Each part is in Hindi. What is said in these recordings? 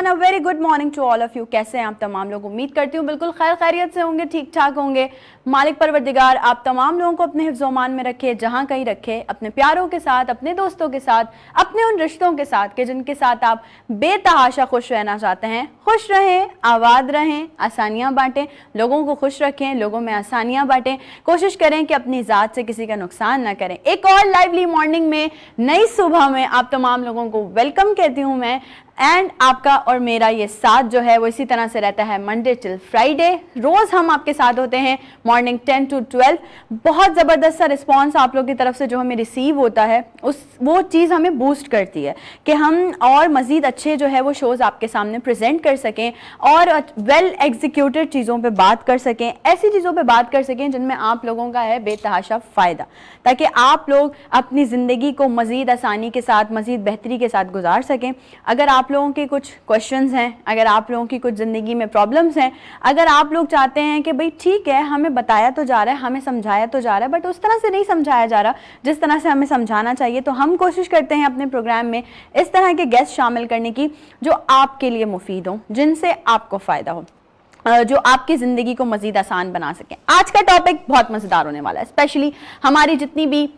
A very good morning to all of you. कैसे हैं आप तमाम लोग? उम्मीद करती हूँ बिल्कुल खैर खैरियत से होंगे, ठीक ठाक होंगे। मालिक परवरदिगार आप तमाम लोगों को अपने हिफ्ज़-ओ-मान में रखे, जहाँ कहीं रखे, अपने प्यारों के साथ, अपने दोस्तों के साथ, अपने उन रिश्तों के साथ के जिनके साथ आप बेतहाशा खुश रहना चाहते हैं। खुश रहें, आबाद रहें, आसानियाँ बांटें, लोगों को खुश रखें, लोगों में आसानियाँ बांटें। कोशिश करें कि अपनी ज़ात से किसी का नुकसान ना करें। एक और लाइवली मॉर्निंग में, नई सुबह में आप तमाम लोगों को वेलकम कहती हूँ मैं। एंड आपका और मेरा ये साथ जो है वो इसी तरह से रहता है मंडे टिल फ्राइडे। रोज़ हम आपके साथ होते हैं मॉर्निंग 10 to 12। बहुत ज़बरदस्त सा रिस्पांस आप लोगों की तरफ से जो हमें रिसीव होता है वो चीज़ हमें बूस्ट करती है कि हम और मज़ीद अच्छे जो है वो शोज़ आपके सामने प्रेजेंट कर सकें और वेल एग्जीक्यूटेड चीज़ों पर बात कर सकें, ऐसी चीज़ों पर बात कर सकें जिनमें आप लोगों का है बेतहाशा फ़ायदा, ताकि आप लोग अपनी ज़िंदगी को मज़ीद आसानी के साथ, मज़ीद बेहतरी के साथ गुजार सकें। अगर आप लोगों के कुछ क्वेश्चंस हैं, अगर आप लोगों की कुछ ज़िंदगी में प्रॉब्लम्स हैं, अगर आप लोग चाहते हैं कि भाई ठीक है हमें बताया तो जा रहा है, हमें समझाया तो जा रहा है, बट उस तरह से नहीं समझाया जा रहा जिस तरह से हमें समझाना चाहिए, तो हम कोशिश करते हैं अपने प्रोग्राम में इस तरह के गेस्ट शामिल करने की जो आपके लिए मुफीद हो, जिनसे आपको फ़ायदा हो, जो आपकी ज़िंदगी को मज़ीद आसान बना सकें। आज का टॉपिक बहुत मज़ेदार होने वाला है, स्पेशली हमारी जितनी भी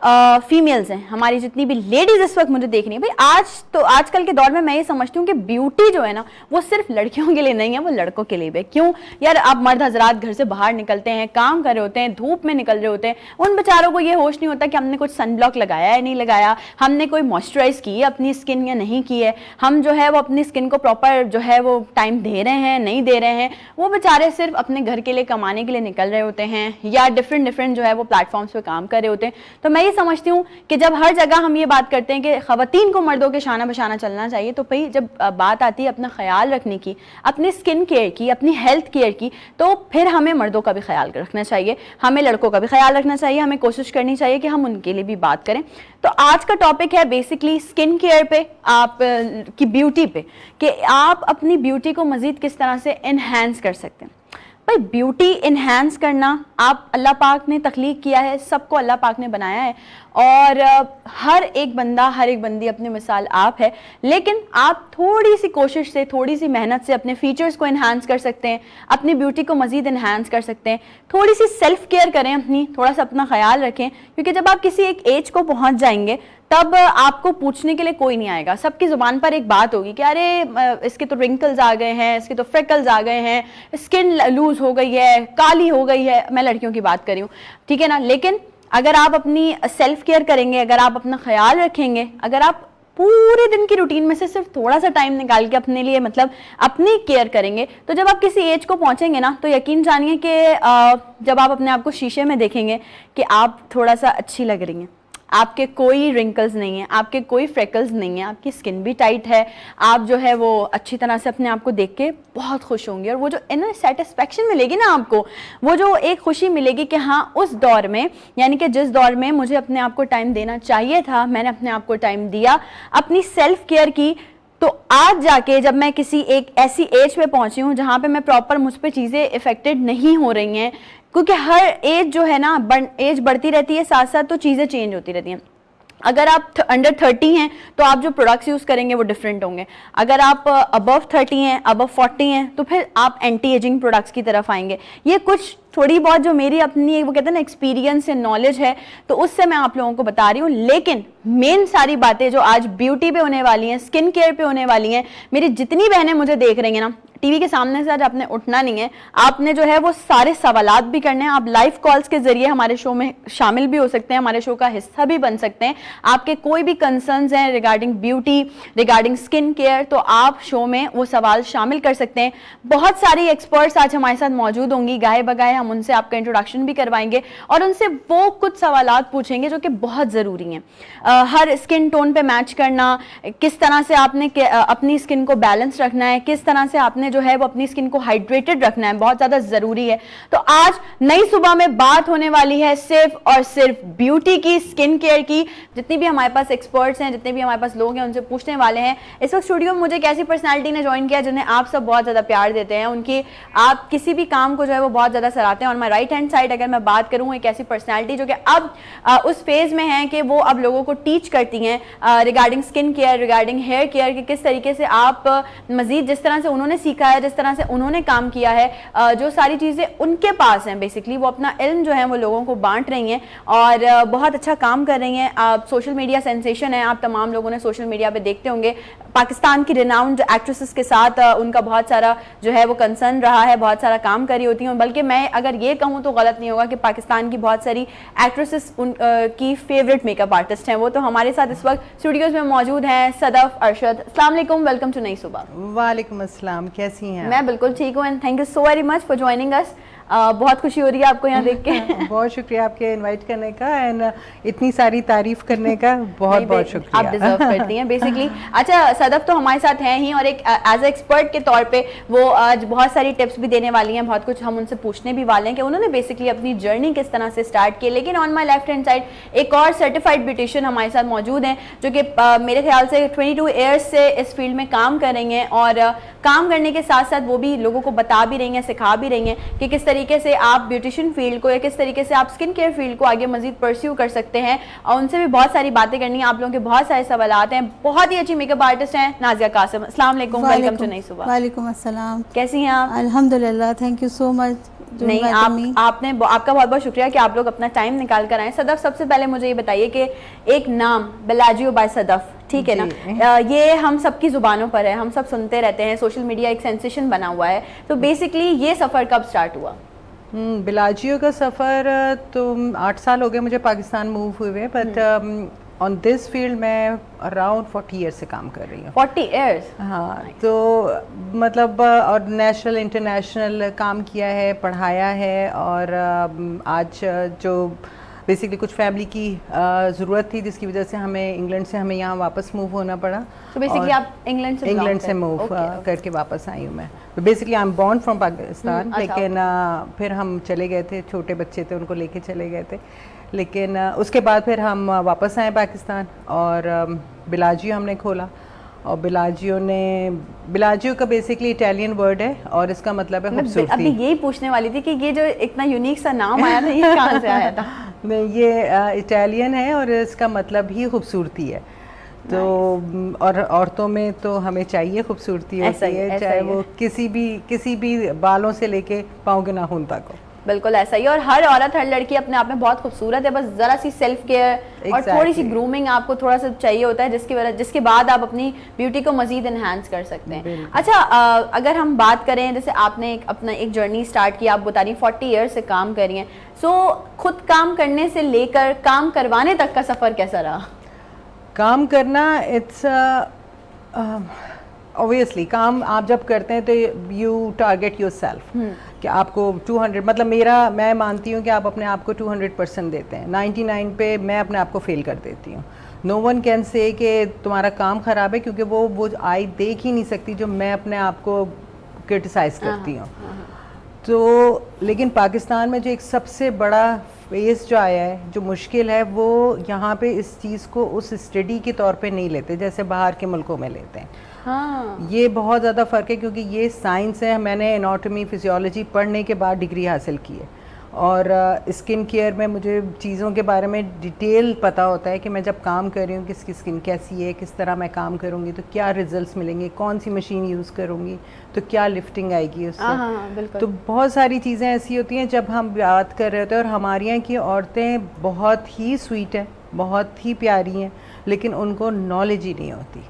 फीमेल्स हैं, हमारी जितनी भी लेडीज़ इस वक्त मुझे देख रही है। भाई आजकल के दौर में मैं ये समझती हूँ कि ब्यूटी जो है ना वो सिर्फ लड़कियों के लिए नहीं है, वो लड़कों के लिए भी है। क्यों यार, आप मर्द हजरात घर से बाहर निकलते हैं, काम कर रहे होते हैं, धूप में निकल रहे होते हैं, उन बेचारों को ये होश नहीं होता कि हमने कुछ सनब्लॉक लगाया है नहीं लगाया, हमने कोई मॉइस्चराइज की है अपनी स्किन या नहीं की है, हम जो है वो अपनी स्किन को प्रॉपर जो है वो टाइम दे रहे हैं नहीं दे रहे हैं। वो बेचारे सिर्फ अपने घर के लिए कमाने के लिए निकल रहे होते हैं या डिफरेंट जो है वो प्लेटफॉर्म्स पे काम कर रहे होते हैं। तो मैं समझती हूँ कि जब हर जगह हम ये बात करते हैं कि खवातीन को मर्दों के शाना बशाना चलना चाहिए, तो भाई जब बात आती है अपना ख्याल रखने की, अपनी स्किन केयर की, अपनी हेल्थ केयर की, तो फिर हमें मर्दों का भी ख्याल रखना चाहिए, हमें लड़कों का भी ख्याल रखना चाहिए, हमें कोशिश करनी चाहिए कि हम उनके लिए भी बात करें। तो आज का टॉपिक है बेसिकली स्किन केयर पे, आप की ब्यूटी पे, कि आप अपनी ब्यूटी को मजीद किस तरह से इनहेंस कर सकते हैं। भाई ब्यूटी इन्हांस करना आप अल्लाह पाक ने तख्लीक किया है, सबको अल्लाह पाक ने बनाया है और हर एक बंदा हर एक बंदी अपनी मिसाल आप है, लेकिन आप थोड़ी सी कोशिश से, थोड़ी सी मेहनत से अपने फीचर्स को इन्हांस कर सकते हैं, अपनी ब्यूटी को मज़ीद इन्हांस कर सकते हैं। थोड़ी सी सेल्फ केयर करें अपनी, थोड़ा सा अपना ख्याल रखें, क्योंकि जब आप किसी एक एज को पहुंच जाएंगे तब आपको पूछने के लिए कोई नहीं आएगा। सबकी ज़ुबान पर एक बात होगी कि अरे इसके तो रिंकल्स आ गए हैं, इसके तो फ्रेकल्स आ गए हैं, स्किन लूज हो गई है, काली हो गई है। मैं लड़कियों की बात कर रही हूँ, ठीक है ना। लेकिन अगर आप अपनी सेल्फ केयर करेंगे, अगर आप अपना ख्याल रखेंगे, अगर आप पूरे दिन की रूटीन में से सिर्फ थोड़ा सा टाइम निकाल के अपने लिए मतलब अपनी केयर करेंगे, तो जब आप किसी एज को पहुंचेंगे ना, तो यकीन जानिए कि जब आप अपने आप को शीशे में देखेंगे कि आप थोड़ा सा अच्छी लग रही हैं, आपके कोई रिंकल्स नहीं है, आपके कोई फ्रेकल्स नहीं है, आपकी स्किन भी टाइट है, आप जो है वो अच्छी तरह से अपने आप को देख के बहुत खुश होंगे। और वो जो इनर सेटिस्फेक्शन मिलेगी ना आपको, वो जो एक खुशी मिलेगी कि हाँ उस दौर में, यानी कि जिस दौर में मुझे अपने आप को टाइम देना चाहिए था, मैंने अपने आप को टाइम दिया, अपनी सेल्फ केयर की, तो आज जाके जब मैं किसी एक ऐसी एज पे पहुंची हूँ जहाँ पे मैं प्रॉपर मुझ पर चीज़ें इफेक्टेड नहीं हो रही हैं, क्योंकि हर एज जो है ना एज बढ़ती रहती है, साथ साथ तो चीज़ें चेंज होती रहती हैं। अगर आप अंडर 30 हैं तो आप जो प्रोडक्ट्स यूज़ करेंगे वो डिफरेंट होंगे। अगर आप अबव 30 हैं, अबव 40 हैं, तो फिर आप एंटी एजिंग प्रोडक्ट्स की तरफ आएंगे। ये कुछ थोड़ी बहुत जो मेरी अपनी वो कहते हैं ना एक्सपीरियंस या नॉलेज है, तो उससे मैं आप लोगों को बता रही हूँ। लेकिन मेन सारी बातें जो आज ब्यूटी पे होने वाली हैं, स्किन केयर पे होने वाली हैं, मेरी जितनी बहनें मुझे देख रही हैं ना, टीवी के सामने से आज आपने उठना नहीं है, आपने जो है वो सारे सवालात भी करने हैं। आप लाइव कॉल्स के जरिए हमारे शो में शामिल भी हो सकते हैं, हमारे शो का हिस्सा भी बन सकते हैं। आपके कोई भी कंसर्न्स हैं regarding beauty, regarding skin care, तो आप शो में वो सवाल शामिल कर सकते हैं। बहुत सारी एक्सपर्ट्स आज हमारे साथ मौजूद होंगी, गाए बगाए हम उनसे आपका इंट्रोडक्शन भी करवाएंगे और उनसे वो कुछ सवालात पूछेंगे जो कि बहुत ज़रूरी हैं। हर स्किन टोन पे मैच करना, किस तरह से आपने अपनी स्किन को बैलेंस रखना है, किस तरह से आपने जो है वो अपनी स्किन को हाइड्रेटेड रखना है, बहुत ज़्यादा ज़रूरी है। तो आज नई सुबह में बात होने वाली है सिर्फ और सिर्फ ब्यूटी की, स्किन केयर की। जितनी भी हमारे पास एक्सपर्ट्स हैं, जितने भी हमारे पास लोग हैं, उनसे पूछने वाले हैं। इस वक्त स्टूडियो में मुझे एक ऐसी पर्सनैलिटी ने ज्वाइन किया जिन्हें आप सब बहुत ज़्यादा प्यार देते हैं, उनकी आप किसी भी काम को जो है वो बहुत ज़्यादा सराहते हैं। और माई राइट हैंड साइड अगर मैं बात करूँ, एक ऐसी पर्सनैलिटी जो कि अब उस फेज़ में है कि वो अब लोगों को टीच करती हैं regarding skin care, regarding hair care, कि किस तरीके से आप मजीद जिस तरह से उन्होंने सीखा है, जिस तरह से उन्होंने काम किया है, जो सारी चीज़ें उनके पास हैं, बेसिकली वो अपना इल्म जो है वो लोगों को बांट रही हैं और बहुत अच्छा काम कर रही हैं। आप सोशल मीडिया सेंसेशन है, आप तमाम लोगों ने सोशल मीडिया पे देखते होंगे। पाकिस्तान की रिनाउंड एक्ट्रेसेस के साथ उनका बहुत सारा जो है वो कंसर्न रहा है, बहुत सारा काम करी होती हैं। बल्कि मैं अगर ये कहूँ तो गलत नहीं होगा कि पाकिस्तान की बहुत सारी एक्ट्रेसेस की फेवरेट मेकअप आर्टिस्ट हैं। वो तो हमारे साथ इस वक्त स्टूडियोज में मौजूद हैं। सदफ, अरशद, अस्सलाम वालेकुम, वेलकम टू नई सुबह। वालेकुम अस्सलाम, कैसी हैं? मैं बिल्कुल ठीक हूँ and thank you so very much for joining us. बहुत खुशी हो रही है आपको यहाँ देख के। बहुत शुक्रिया आपके इनवाइट करने का एंड इतनी सारी तारीफ करने का बहुत बहुत शुक्रिया। आप डिजर्व करती हैं बेसिकली। अच्छा, सदफ तो हमारे साथ हैं ही और एक एज ए एक्सपर्ट के तौर पे वो आज बहुत सारी टिप्स भी देने वाली हैं, बहुत कुछ हम उनसे पूछने भी वाले हैं कि उन्होंने बेसिकली अपनी जर्नी किस तरह से स्टार्ट की। लेकिन on my left hand side एक और सर्टिफाइड ब्यूटिशियन हमारे साथ मौजूद हैं जो कि मेरे ख्याल से 22 ईयर्स से इस फील्ड में काम कर रही हैं और काम करने के साथ साथ वो भी लोगों को बता भी रही हैं, सिखा भी रही हैं कि किस तरीके से आप ब्यूटिशियन फील्ड को या किस तरीके से आप स्किन केयर फील्ड को आगे मजीद परस्यू कर सकते हैं। और उनसे भी बहुत सारी बातें करनी है, आप लोगों के बहुत सारे सवालात हैं। बहुत ही अच्छी मेकअप आर्टिस्ट हैं नाजिया कासिम। अस्सलाम वालेकुम, वेलकम टू नई सुबह। वालेकुम अस्सलाम, कैसी हैं आप? अल्हम्दुलिल्लाह, थैंक यू सो मच। नहीं, आपने आपका बहुत बहुत शुक्रिया कि आप लोग अपना टाइम निकाल कर आए। सदफ, सबसे पहले मुझे ये बताइए कि एक नाम बेलाजियो बाय सदफ, ठीक है ना, ये हम सबकी जुबानों पर है, हम सब सुनते रहते हैं, सोशल मीडिया एक सेंसेशन बना हुआ है। तो बेसिकली ये सफ़र कब स्टार्ट हुआ? बेलाजियो का सफ़र तो 8 साल हो गए मुझे पाकिस्तान मूव हुए, बट ऑन दिस फील्ड मैं अराउंड 40 ईयर्स से काम कर रही हूँ। 40 ईयर्स? हाँ, तो मतलब और नेशनल इंटरनेशनल काम किया है, पढ़ाया है और आज जो बेसिकली कुछ फैमिली की ज़रूरत थी जिसकी वजह से हमें इंग्लैंड से हमें यहाँ वापस मूव होना पड़ा। तो बेसिकली आप इंग्लैंड से मूव करके वापस आई हूँ मैं। तो basically I am born from Pakistan, लेकिन फिर हम चले गए थे, छोटे बच्चे थे उनको लेके चले गए थे, लेकिन उसके बाद फिर हम वापस आए पाकिस्तान और बेलाजियो हमने खोला। और बेलाजियो का बेसिकली इटालियन वर्ड है और इसका मतलब है खूबसूरती। अभी यही पूछने वाली थी कि ये जो इतना यूनिक सा नाम आया था ये कहाँ से आया था? नहीं, ये इटालियन है और इसका मतलब ही खूबसूरती है। तो और औरतों में तो हमें चाहिए खूबसूरती होती है, चाहे वो किसी भी बालों से लेके पाँव के नाखून तक हो। बिल्कुल ऐसा ही, और हर औरत, हर लड़की अपने आप में बहुत खूबसूरत है, बस जरा सी सेल्फ केयर और थोड़ी सी ग्रूमिंग आपको थोड़ा सा चाहिए होता है, जिसके बाद आप अपनी ब्यूटी को मजीद एनहांस कर सकते हैं। अच्छा, अगर हम बात करें, जैसे आपने अपना एक जर्नी स्टार्ट की, आप बता रही 40 ईयर्स से काम कर रही हैं, सो खुद काम करने से लेकर काम करवाने तक का सफ़र कैसा रहा? काम करना, इट्स ऑब्वियसली काम आप जब करते हैं तो यू टारगेट योर सेल्फ कि आपको 200, मतलब मैं मानती हूँ कि आप अपने आप को 200% देते हैं। 99 पे मैं अपने आप को फेल कर देती हूँ। नो वन कैन से कि तुम्हारा काम ख़राब है, क्योंकि वो आई देख ही नहीं सकती जो मैं अपने आप को क्रिटिसाइज़ करती हूँ। तो लेकिन पाकिस्तान में जो एक सबसे बड़ा फेस जो आया है, जो मुश्किल है, वो यहाँ पे इस चीज़ को उस स्टडी के तौर पे नहीं लेते जैसे बाहर के मुल्कों में लेते हैं। हाँ, ये बहुत ज़्यादा फ़र्क है, क्योंकि ये साइंस है। मैंने एनाटॉमी, फिजियोलॉजी पढ़ने के बाद डिग्री हासिल की है और स्किन केयर में मुझे चीज़ों के बारे में डिटेल पता होता है कि मैं जब काम कर रही हूँ किसकी स्किन कैसी है, किस तरह मैं काम करूँगी तो क्या रिजल्ट्स मिलेंगे, कौन सी मशीन यूज़ करूँगी तो क्या लिफ्टिंग आएगी उससे। तो बहुत सारी चीज़ें ऐसी होती हैं जब हम बात कर रहे होते हैं। और हमारे यहाँ की औरतें बहुत ही स्वीट हैं, बहुत ही प्यारी हैं, लेकिन उनको नॉलेज ही नहीं होती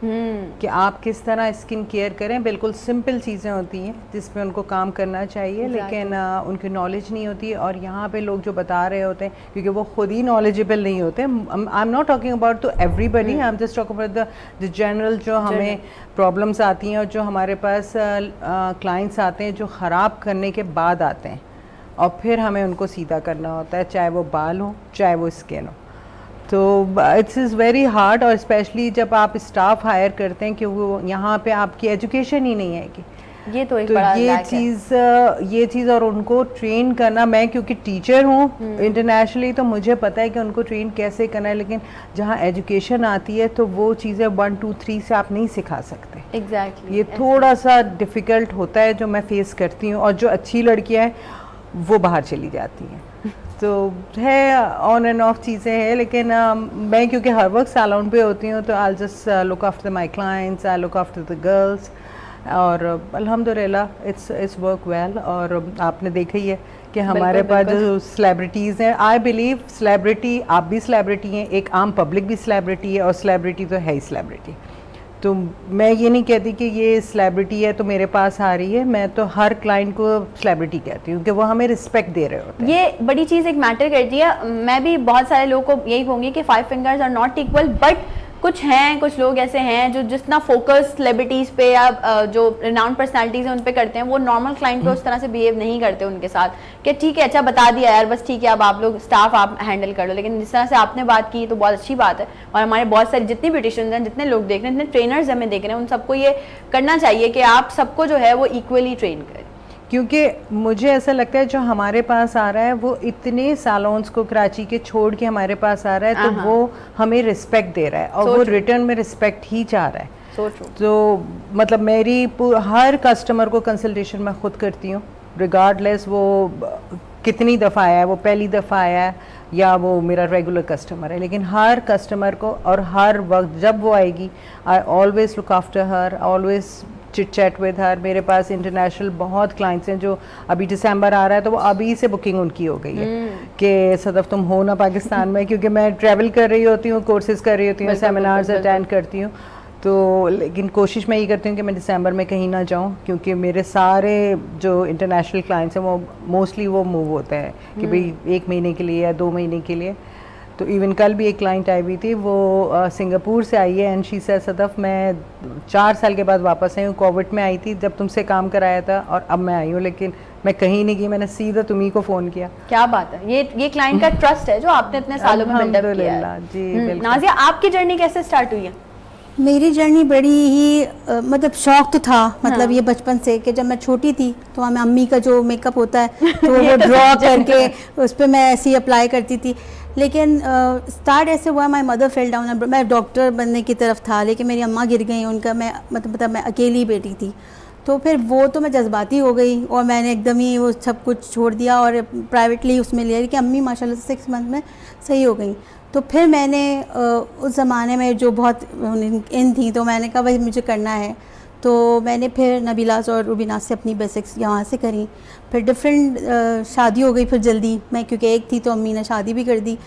कि आप किस तरह स्किन केयर करें। बिल्कुल सिंपल चीज़ें होती हैं जिसमें उनको काम करना चाहिए, लेकिन उनकी नॉलेज नहीं होती। और यहाँ पे लोग जो बता रहे होते हैं, क्योंकि वो खुद ही नॉलेजेबल नहीं होते। I am not talking about to everybody, I am just talking about the general जो हमें प्रॉब्लम्स आती हैं और जो हमारे पास क्लाइंट्स आते हैं जो ख़राब करने के बाद आते हैं और फिर हमें उनको सीधा करना होता है, चाहे वो बाल हो चाहे वो स्किन हो। तो इट्स इज़ वेरी हार्ड, और स्पेशली जब आप स्टाफ हायर करते हैं कि वो यहाँ पे आपकी एजुकेशन ही नहीं है कि ये तो एक बड़ा lack है। ये चीज़ और उनको ट्रेन करना, मैं क्योंकि टीचर हूँ इंटरनेशनली तो मुझे पता है कि उनको ट्रेन कैसे करना है, लेकिन जहाँ एजुकेशन आती है तो वो चीज़ें 1 2 3 से आप नहीं सिखा सकते। एग्जैक्टली ये थोड़ा सा डिफ़िकल्ट होता है जो मैं फेस करती हूँ, और जो अच्छी लड़कियाँ हैं वो बाहर चली जाती हैं। तो है ऑन एंड ऑफ चीज़ें हैं, लेकिन मैं क्योंकि हर वक्त सैलून पे होती हूँ तो I just look after my clients, I look after the girls, और अल्हम्दुलिल्लाह इट्स वर्क वेल। और आपने देखा ही है कि हमारे पास जो सेलिब्रिटीज़ हैं, आई बिलीव सेलिब्रिटी, आप भी सेलिब्रिटी हैं, एक आम पब्लिक भी सेलिब्रिटी है, और सेलिब्रिटी तो है ही सेलिब्रिटी। तो मैं ये नहीं कहती कि ये सेलिब्रिटी है तो मेरे पास आ रही है, मैं तो हर क्लाइंट को सेलिब्रिटी कहती हूँ कि वो हमें रिस्पेक्ट दे रहे होते हैं। ये बड़ी चीज़ एक मैटर करती है। मैं भी बहुत सारे लोगों को यही कहूँगी कि 5 fingers are not equal, but कुछ लोग ऐसे हैं जो जितना फोकस सेलिब्रिटीज़ पे या जो रिनाउंड पर्सनालिटीज़ हैं उन पे करते हैं, वो नॉर्मल क्लाइंट पे उस तरह से बिहेव नहीं करते उनके साथ कि ठीक है अच्छा बता दिया यार बस ठीक है अब आप लोग स्टाफ आप हैंडल कर लो। लेकिन जिस तरह से आपने बात की तो बहुत अच्छी बात है, और हमारे बहुत सारे जितने ब्यूटिशियंस हैं, जितने लोग देख रहे हैं, जितने ट्रेनर्स हमें देख रहे हैं, उन सबको ये करना चाहिए कि आप सबको जो है वो इक्वली ट्रेन करें। क्योंकि मुझे ऐसा लगता है जो हमारे पास आ रहा है वो इतने सैलून्स को कराची के छोड़ के हमारे पास आ रहा है, तो वो हमें रिस्पेक्ट दे रहा है, और वो रिटर्न में रिस्पेक्ट ही चाह रहा है। तो मतलब मेरी हर कस्टमर को कंसल्टेशन मैं खुद करती हूँ, रिगार्डलेस वो कितनी दफ़ा आया है, वो पहली दफ़ा आया है या वो मेरा रेगुलर कस्टमर है, लेकिन हर कस्टमर को और हर वक्त जब वो आएगी I always look after her, always chit chat with her. मेरे पास इंटरनेशनल बहुत क्लाइंट्स हैं जो अभी दिसंबर आ रहा है तो वो अभी से बुकिंग उनकी हो गई है कि सदफ तुम हो ना पाकिस्तान में, क्योंकि मैं ट्रैवल कर रही होती हूँ, कोर्सेज कर रही होती हूँ, सेमिनार्स अटेंड करती हूँ, तो लेकिन कोशिश मैं ये करती हूँ कि मैं दिसंबर में कहीं ना जाऊँ, क्योंकि मेरे सारे जो इंटरनेशनल क्लाइंट्स हैं वो मोस्टली वो मूव होते हैं कि भाई 1 महीने के लिए या 2 महीने के लिए। तो इवन कल भी एक क्लाइंट आई हुई थी, वो सिंगापुर से आई है, एंड शी सेड सदफ मैं 4 साल के बाद वापस आई हूँ, कोविड में आई थी जब तुमसे काम कराया था और अब मैं आई हूँ, लेकिन मैं कहीं नहीं गई, मैंने सीधा तुम्ही को फ़ोन किया। क्या बात है, ये क्लाइंट का ट्रस्ट है जो आपने इतने सालों में बिल्डअप किया है। जी बिल्कुल। नाज़िया आपकी जर्नी कैसे स्टार्ट हुई है? मेरी जर्नी बड़ी ही मतलब शौक तो था, मतलब ये बचपन से कि जब मैं छोटी थी तो हमें अम्मी का जो मेकअप होता है तो वो ड्रॉ करके उस पर मैं ऐसे ही अप्लाई करती थी। लेकिन स्टार्ट ऐसे हुआ, माय मदर फेल डाउन, मैं डॉक्टर बनने की तरफ था लेकिन मेरी अम्मा गिर गई, उनका मैं मतलब मैं अकेली बेटी थी, तो फिर वो तो मैं जज्बाती हो गई और मैंने एकदम ही वो सब कुछ छोड़ दिया और प्राइवेटली उसमें लिया कि अम्मी माशाल्लाह से 6 मंथ में सही हो गई। तो फिर मैंने उस ज़माने में जो बहुत इन थी तो मैंने कहा भाई मुझे करना है, तो मैंने फिर नबीलास और रुबीनास से अपनी बेसिक्स यहाँ से करी। फिर डिफरेंट शादी हो गई फिर जल्दी, मैं क्योंकि एक थी तो अम्मी ने शादी भी कर दी।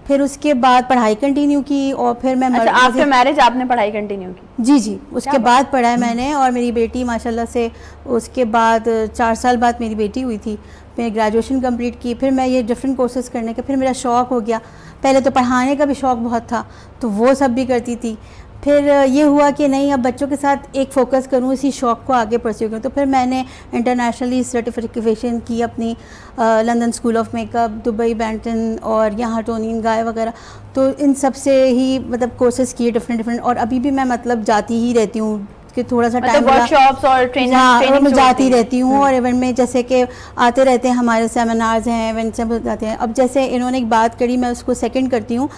फिर उसके बाद पढ़ाई कंटिन्यू की और फिर मैं आफ्टर मैरिज आपने पढ़ाई कंटिन्यू की? जी जी, उसके बाद पढ़ा है मैंने, और मेरी बेटी माशाल्लाह से उसके बाद 4 साल बाद मेरी बेटी हुई थी, मैंने ग्रेजुएशन कंप्लीट की। फिर मैं ये डिफरेंट कोर्सेज़ करने का फिर मेरा शौक़ हो गया, पहले तो पढ़ाने का भी शौक़ बहुत था तो वो सब भी करती थी। फिर ये हुआ कि नहीं अब बच्चों के साथ एक फ़ोकस करूँ, इसी शौक़ को आगे परस्यू करूँ, तो फिर मैंने इंटरनेशनली सर्टिफिकेशन की अपनी London school of makeup, Dubai Banton और यहाँ टोनी एंड गाय वगैरह, तो इन सब से ही मतलब कोर्सेज़ किए डिफरेंट, और अभी भी मैं मतलब जाती ही रहती हूँ कि थोड़ा सा टाइम वर्कशॉप्स और ट्रेनिंग मैं जाती रहती हूँ। और इवेंट में जैसे कि आते रहते हैं हमारे सेमिनार्स हैं, इवेंट से जाते हैं। अब जैसे इन्होंने एक बात करी, मैं उसको सेकंड करती हूँ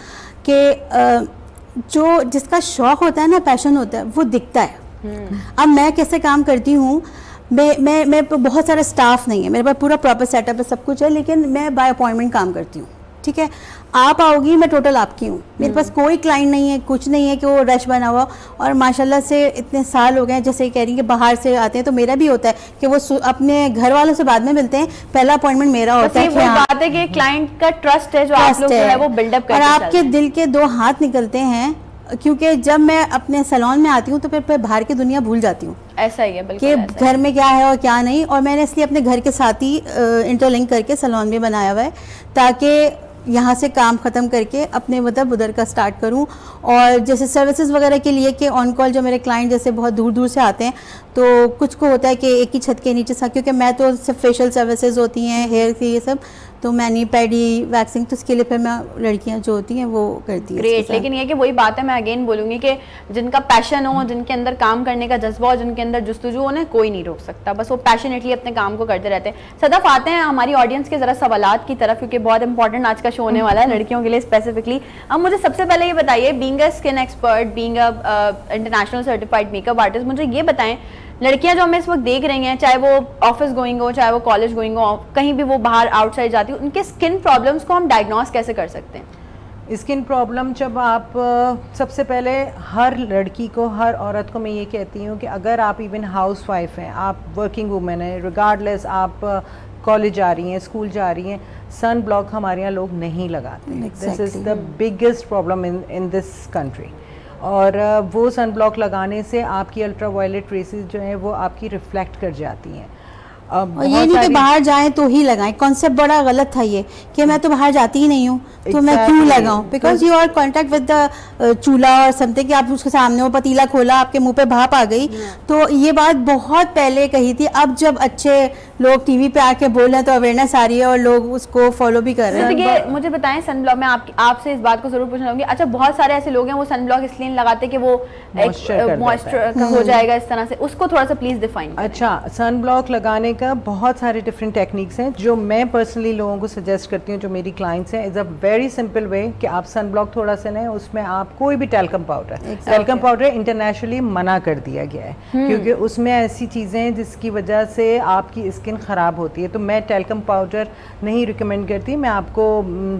कि जो जिसका शौक़ होता है ना, पैशन होता है, वो दिखता है। अब मैं कैसे काम करती हूँ, मैं बहुत सारा स्टाफ नहीं है मेरे पास, पूरा प्रॉपर सेटअप है, सब कुछ है, लेकिन मैं बाय अपॉइंटमेंट काम करती हूँ। ठीक है, आप आओगी मैं टोटल आपकी हूँ, मेरे पास कोई क्लाइंट नहीं है, कुछ नहीं है कि वो रश बना हुआ। और माशाल्लाह से इतने साल हो गए हैं, जैसे कह रही हैं कि बाहर से आते हैं तो मेरा भी होता है कि वो अपने घर वालों से बाद में मिलते हैं, पहला अपॉइंटमेंट मेरा होता है। वो बात है कि क्लाइंट का ट्रस्ट है जो आप लोग जो है वो बिल्डअप करते हैं, और आपके दिल के 2 हाथ निकलते हैं, क्योंकि जब मैं अपने सैलून में आती हूँ तो फिर बाहर की दुनिया भूल जाती हूँ। ऐसा ही है बिल्कुल, कि घर में क्या है और क्या नहीं, और मैंने इसलिए अपने घर के साथ ही इंटरलिंक करके सैलून भी बनाया हुआ है ताकि यहाँ से काम ख़त्म करके अपने मतलब उधर का स्टार्ट करूँ। और जैसे सर्विसेज वगैरह के लिए कि ऑन कॉल जो मेरे क्लाइंट जैसे बहुत दूर दूर से आते हैं, तो कुछ को होता है कि एक ही छत के नीचे सा, क्योंकि मैं तो सिर्फ फेशियल सर्विसेज होती हैं, हेयर की ये सब, तो मैनी पैडी वैक्सिंग, तो उसके लिए फिर मैं लड़कियां जो होती हैं वो करती हैं। ग्रेट। लेकिन ये कि वही बात है, मैं अगेन बोलूंगी कि जिनका पैशन हो, जिनके अंदर काम करने का जज्बा हो, जिनके अंदर जुस्तजू हो, उन्हें कोई नहीं रोक सकता, बस वो पैशनेटली अपने काम को करते रहते हैं। सदफ, आते हैं हमारी ऑडियंस के जरा सवालात की तरफ, क्योंकि बहुत इंपॉर्टेंट आज का शो होने वाला है लड़कियों के लिए स्पेसिफिकली। अब मुझे सबसे पहले ये बताइए, being a skin expert, being a international certified makeup artist, मुझे ये बताएं, लड़कियां जो हमें इस वक्त देख रही हैं, चाहे वो ऑफिस गोइंग हो, चाहे वो कॉलेज गोइंग हो, कहीं भी वो बाहर आउटसाइड जाती हो, उनके स्किन प्रॉब्लम्स को हम डायग्नोस कैसे कर सकते हैं? स्किन प्रॉब्लम जब आप सबसे पहले हर लड़की को, हर औरत को मैं ये कहती हूँ कि अगर आप इवन हाउस वाइफ हैं, आप वर्किंग वूमेन हैं, रिगार्डलेस आप कॉलेज जा रही हैं, स्कूल जा रही हैं, सन ब्लॉक हमारे यहाँ लोग नहीं लगाते। This is the biggest problem in this country. और वो सन ब्लॉक लगाने से आपकी अल्ट्रा वायलेट रेसेस जो हैं वो आपकी रिफ्लेक्ट कर जाती हैं। और ये नहीं कि बाहर जाएं तो ही लगाएं, कॉन्सेप्ट बड़ा गलत था ये कि मैं तो बाहर जाती ही नहीं हूँ तो मैं क्यों लगाऊं, because you are contact with the चूल्हा और समथिंग, कि आप उसके सामने वो पतीला खोला, आपके मुंह पे भाप आ गई। तो ये बात बहुत पहले कही थी, अब जब अच्छे लोग टीवी पे आके बोल रहे हैं तो अवेयरनेस आ रही है और लोग उसको फॉलो भी कर रहे हैं। तो ये मुझे बताएं, सन ब्लॉक में आपसे इस बात को जरूर पूछना चाहूंगी। अच्छा, बहुत सारे ऐसे लोग हैं वो सन ब्लॉक इसलिए लगाते कि वो मॉइस्चर हो जाएगा इस तरह से, उसको थोड़ा सा प्लीज डिफाइन। अच्छा, सन ब्लॉक लगाने का बहुत सारे डिफरेंट टेक्निक्स हैं जो मैं पर्सनली लोगों को सजेस्ट करती हूँ, जो मेरी क्लाइंट्स हैं। Is a very simple way कि आप सन ब्लॉक थोड़ा सा लें, उसमें आप कोई भी talcum powder, talcum powder internationally मना कर दिया गया है क्योंकि उसमें ऐसी चीज़ें हैं जिसकी वजह से आपकी स्किन ख़राब होती है। तो मैं टैल्कम पाउडर नहीं रिकमेंड करती, मैं आपको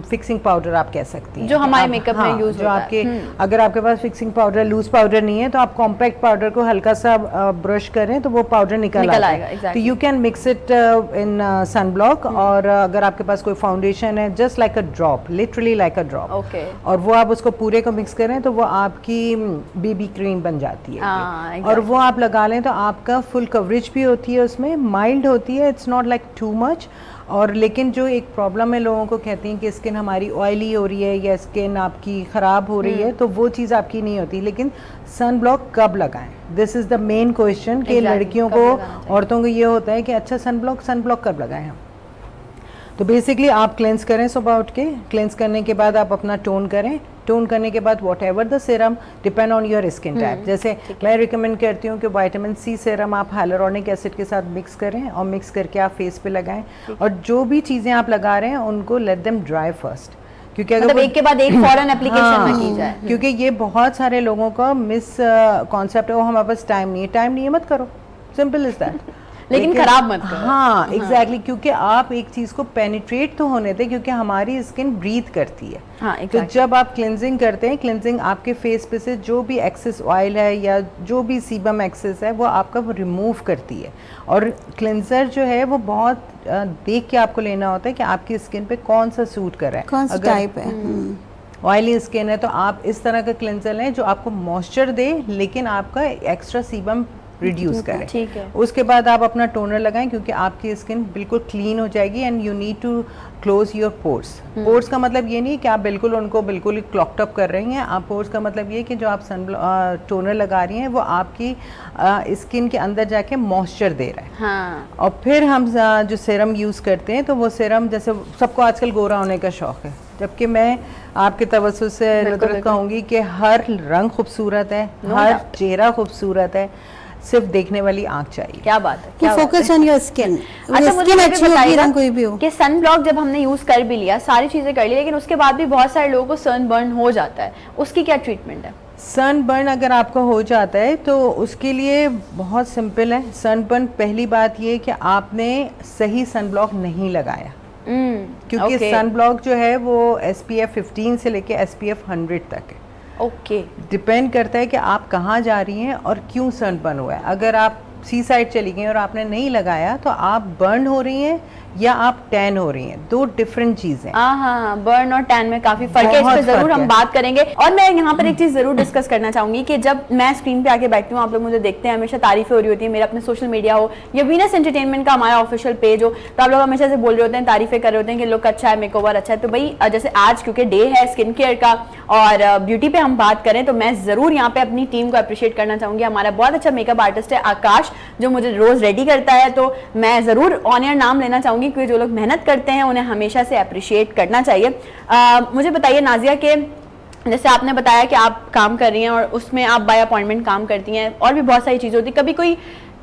फिक्सिंग पाउडर आप कह सकती हैं, जो हमारे मेकअप में यूज जो आपके, अगर आपके पास फिक्सिंग पाउडर, लूज पाउडर नहीं है तो आप कॉम्पैक्ट पाउडर को हल्का सा ब्रश करें तो वो पाउडर निकल आएगा। तो you can mix it in sun block. और अगर आपके पास कोई फाउंडेशन है, just like a drop, literally like a drop, और वो आप उसको पूरे को मिक्स करें तो वो आपकी बेबी क्रीम बन जाती है। और वो आप लगा लें तो आपका फुल कवरेज भी होती है, उसमें माइल्ड होती है, it's not like too much. और लेकिन जो एक प्रॉब्लम है, लोगों को कहती हैं कि स्किन हमारी ऑयली हो रही है या स्किन आपकी ख़राब हो रही है, तो वो चीज़ आपकी नहीं होती। लेकिन सन ब्लॉक कब लगाएं, this is the main question कि लड़कियों को, औरतों को ये होता है कि अच्छा सन ब्लॉक कब लगाएं हम। तो बेसिकली आप क्लेंस करें सुबह उठ के, क्लेंस करने के बाद आप अपना टोन करें, टोन करने के बाद what ever the serum depend on your skin type. जैसे मैं रिकमेंड करती हूँ कि विटामिन सी सीरम आप हाइलुरोनिक एसिड के साथ मिक्स करें और मिक्स करके आप फेस पे लगाएं। और जो भी चीज़ें आप लगा रहे हैं उनको लेट देम ड्राई फर्स्ट, क्योंकि अगर मतलब एक के बाद एक फौरन एप्लीकेशन में की जाए, क्योंकि ये बहुत सारे लोगों का मिस कॉन्सेप्ट है, वो हमारे पास टाइम नहीं है, मत करो, सिंपल इज दैट। लेकिन खराब मत करो। हाँ, एग्जैक्टली, क्योंकि आप एक चीज को पेनिट्रेट तो होने दें, क्योंकि हमारी स्किन ब्रीथ करती है। हाँ, तो जब आप क्लिनजिंग करते हैं, क्लिनजिंग आपके फेस पे से जो भी एक्सेस ऑयल है या जो भी सीबम एक्सेस है वो आपका रिमूव करती है। और क्लिनजर जो है वो बहुत देख के आपको लेना होता है कि आपकी स्किन पे कौन सा सूट कर रहा है, कौन सा टाइप है। ऑयली स्किन है तो आप इस तरह का क्लिनजर लें जो आपको मॉइस्चर दे लेकिन आपका एक्स्ट्रा सीबम रिड्यूस करें। ठीक है। उसके बाद आप अपना टोनर लगाएं, क्योंकि आपकी स्किन बिल्कुल क्लीन हो जाएगी। And you need to close your pores. Pores का मतलब ये नहीं कि आप बिल्कुल उनको बिल्कुल ही क्लॉक्ड अप कर रही हैं। आप पोर्स का मतलब ये कि जो आप टोनर लगा रही हैं वो आपकी स्किन के अंदर जाके मॉइस्चर दे रहा है। हाँ। और फिर हम जो सीरम यूज़ करते हैं तो वो सीरम, जैसे सबको आजकल गोरा होने का शौक़ है, जबकि मैं आपके तवज्जो से नुसरत कहूँगी कि हर रंग खूबसूरत है, हर चेहरा खूबसूरत है, सिर्फ देखने वाली आंख चाहिए। क्या बात है, क्या फोकस ऑन योर स्किन। अच्छा, मुझे अच्छी होगी, रंग कोई भी हो, कि सन ब्लॉक जब हमने यूज कर भी लिया, सारी चीजें कर ली, लेकिन उसके बाद भी बहुत सारे लोगों को सन बर्न हो जाता है, उसकी क्या ट्रीटमेंट है? सन बर्न अगर आपको हो जाता है तो उसके लिए बहुत सिंपल है। सन बर्न, पहली बात ये कि आपने सही सन ब्लॉक नहीं लगाया, क्योंकि सन ब्लॉक जो है वो SPF 15 से लेके SPF 100 तक है। डिपेंड करता है कि आप कहाँ जा रही हैं और क्यों सन बर्न हुआ है। अगर आप सी साइड चली गई और आपने नहीं लगाया तो आप बर्न हो रही हैं या आप टैन हो रही हैं, दो डिफरेंट चीजें। हाँ, बर्न और टैन में काफी फर्क है, इस पे जरूर हम बात करेंगे। और मैं यहाँ पर एक चीज जरूर डिस्कस करना चाहूंगी कि जब मैं स्क्रीन पे आके बैठती हूँ, आप लोग मुझे देखते हैं, हमेशा तारीफें हो रही होती है, मेरा अपने सोशल मीडिया हो या वीनस एंटरटेनमेंट का हमारा ऑफिशियल पेज हो, तो आप लोग हमेशा से बोल रहे होते हैं, तारीफें कर रहे होते हैं कि लुक अच्छा है, मेकओवर अच्छा है। तो भाई जैसे आज क्योंकि डे है स्किन केयर का, और ब्यूटी पे हम बात करें तो मैं ज़रूर यहाँ पे अपनी टीम को अप्रिशिएट करना चाहूँगी। हमारा बहुत अच्छा मेकअप आर्टिस्ट है आकाश, जो मुझे रोज़ रेडी करता है, तो मैं ज़रूर ऑन एयर नाम लेना चाहूँगी, क्योंकि जो लोग मेहनत करते हैं उन्हें हमेशा से अप्रिशिएट करना चाहिए। मुझे बताइए नाजिया के जैसे आपने बताया कि आप काम कर रही हैं और उसमें आप बाय अपॉइंटमेंट काम करती हैं, और भी बहुत सारी चीज़ें होती हैं, कभी कोई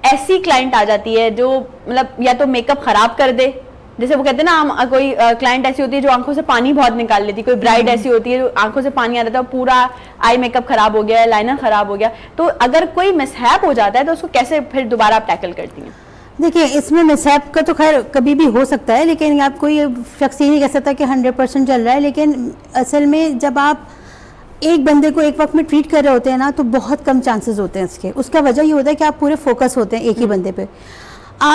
ऐसी क्लाइंट आ जाती है जो मतलब या तो मेकअप खराब कर दे, जैसे वो कहते हैं ना, हम कोई क्लाइंट ऐसी होती है जो आंखों से पानी बहुत निकाल लेती है, कोई ब्राइड ऐसी होती है जो आंखों से पानी आ जाता है, पूरा आई मेकअप खराब हो गया, लाइनर खराब हो गया, तो अगर कोई मिसहैप हो जाता है तो उसको कैसे फिर दोबारा आप टैकल करती हैं? देखिए, इसमें मिसहैप का तो खैर कभी भी हो सकता है, लेकिन आप कोई शख्स ये नहीं कह सकता कि 100% चल रहा है। लेकिन असल में जब आप एक बंदे को एक वक्त में ट्रीट कर रहे होते हैं ना, तो बहुत कम चांसेस होते हैं इसके। उसका वजह ये होता है कि आप पूरे फोकस होते हैं एक ही बंदे पे।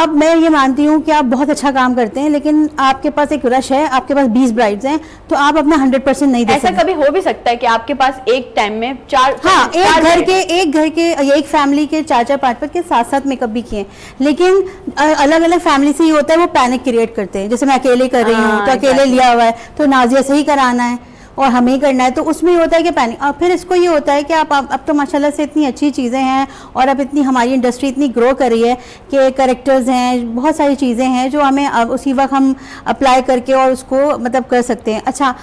मैं ये मानती हूँ कि आप बहुत अच्छा काम करते हैं, लेकिन आपके पास एक रश है, आपके पास 20 ब्राइड्स हैं, तो आप अपना 100% नहीं दे सकते। ऐसा कभी हो भी सकता है कि आपके पास एक टाइम में एक घर के या एक फैमिली के 4-4 5-5 के साथ मेकअप भी किए, लेकिन अलग अलग फैमिली से ये होता है, वो पैनिक क्रिएट करते हैं। जैसे मैं अकेले कर रही हूँ तो अकेले लिया हुआ है, तो नाजिया से ही कराना है और हमें ही करना है, तो उसमें ये होता है कि पैनिक। और फिर इसको ये होता है कि अब तो माशाल्लाह से इतनी अच्छी चीज़ें हैं, और अब इतनी हमारी इंडस्ट्री इतनी ग्रो कर रही है कि कैरेक्टर्स हैं, बहुत सारी चीज़ें हैं जो हमें अब उसी वक्त हम अप्लाई करके और उसको मतलब कर सकते हैं। अच्छा,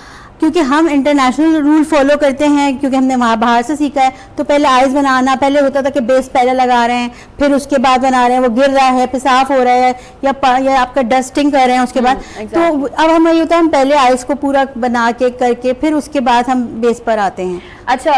क्योंकि हम इंटरनेशनल रूल फॉलो करते हैं, क्योंकि हमने वहाँ बाहर से सीखा है, तो पहले आइज़ बनाना, पहले होता था कि बेस पहले लगा रहे हैं, फिर उसके बाद बना रहे हैं, वो गिर रहा है, फिर साफ हो रहा है, या आपका डस्टिंग कर रहे हैं उसके बाद। तो अब हम ये होता है, हम पहले आइज़ को पूरा बना के करके फिर उसके बाद हम बेस पर आते हैं। अच्छा,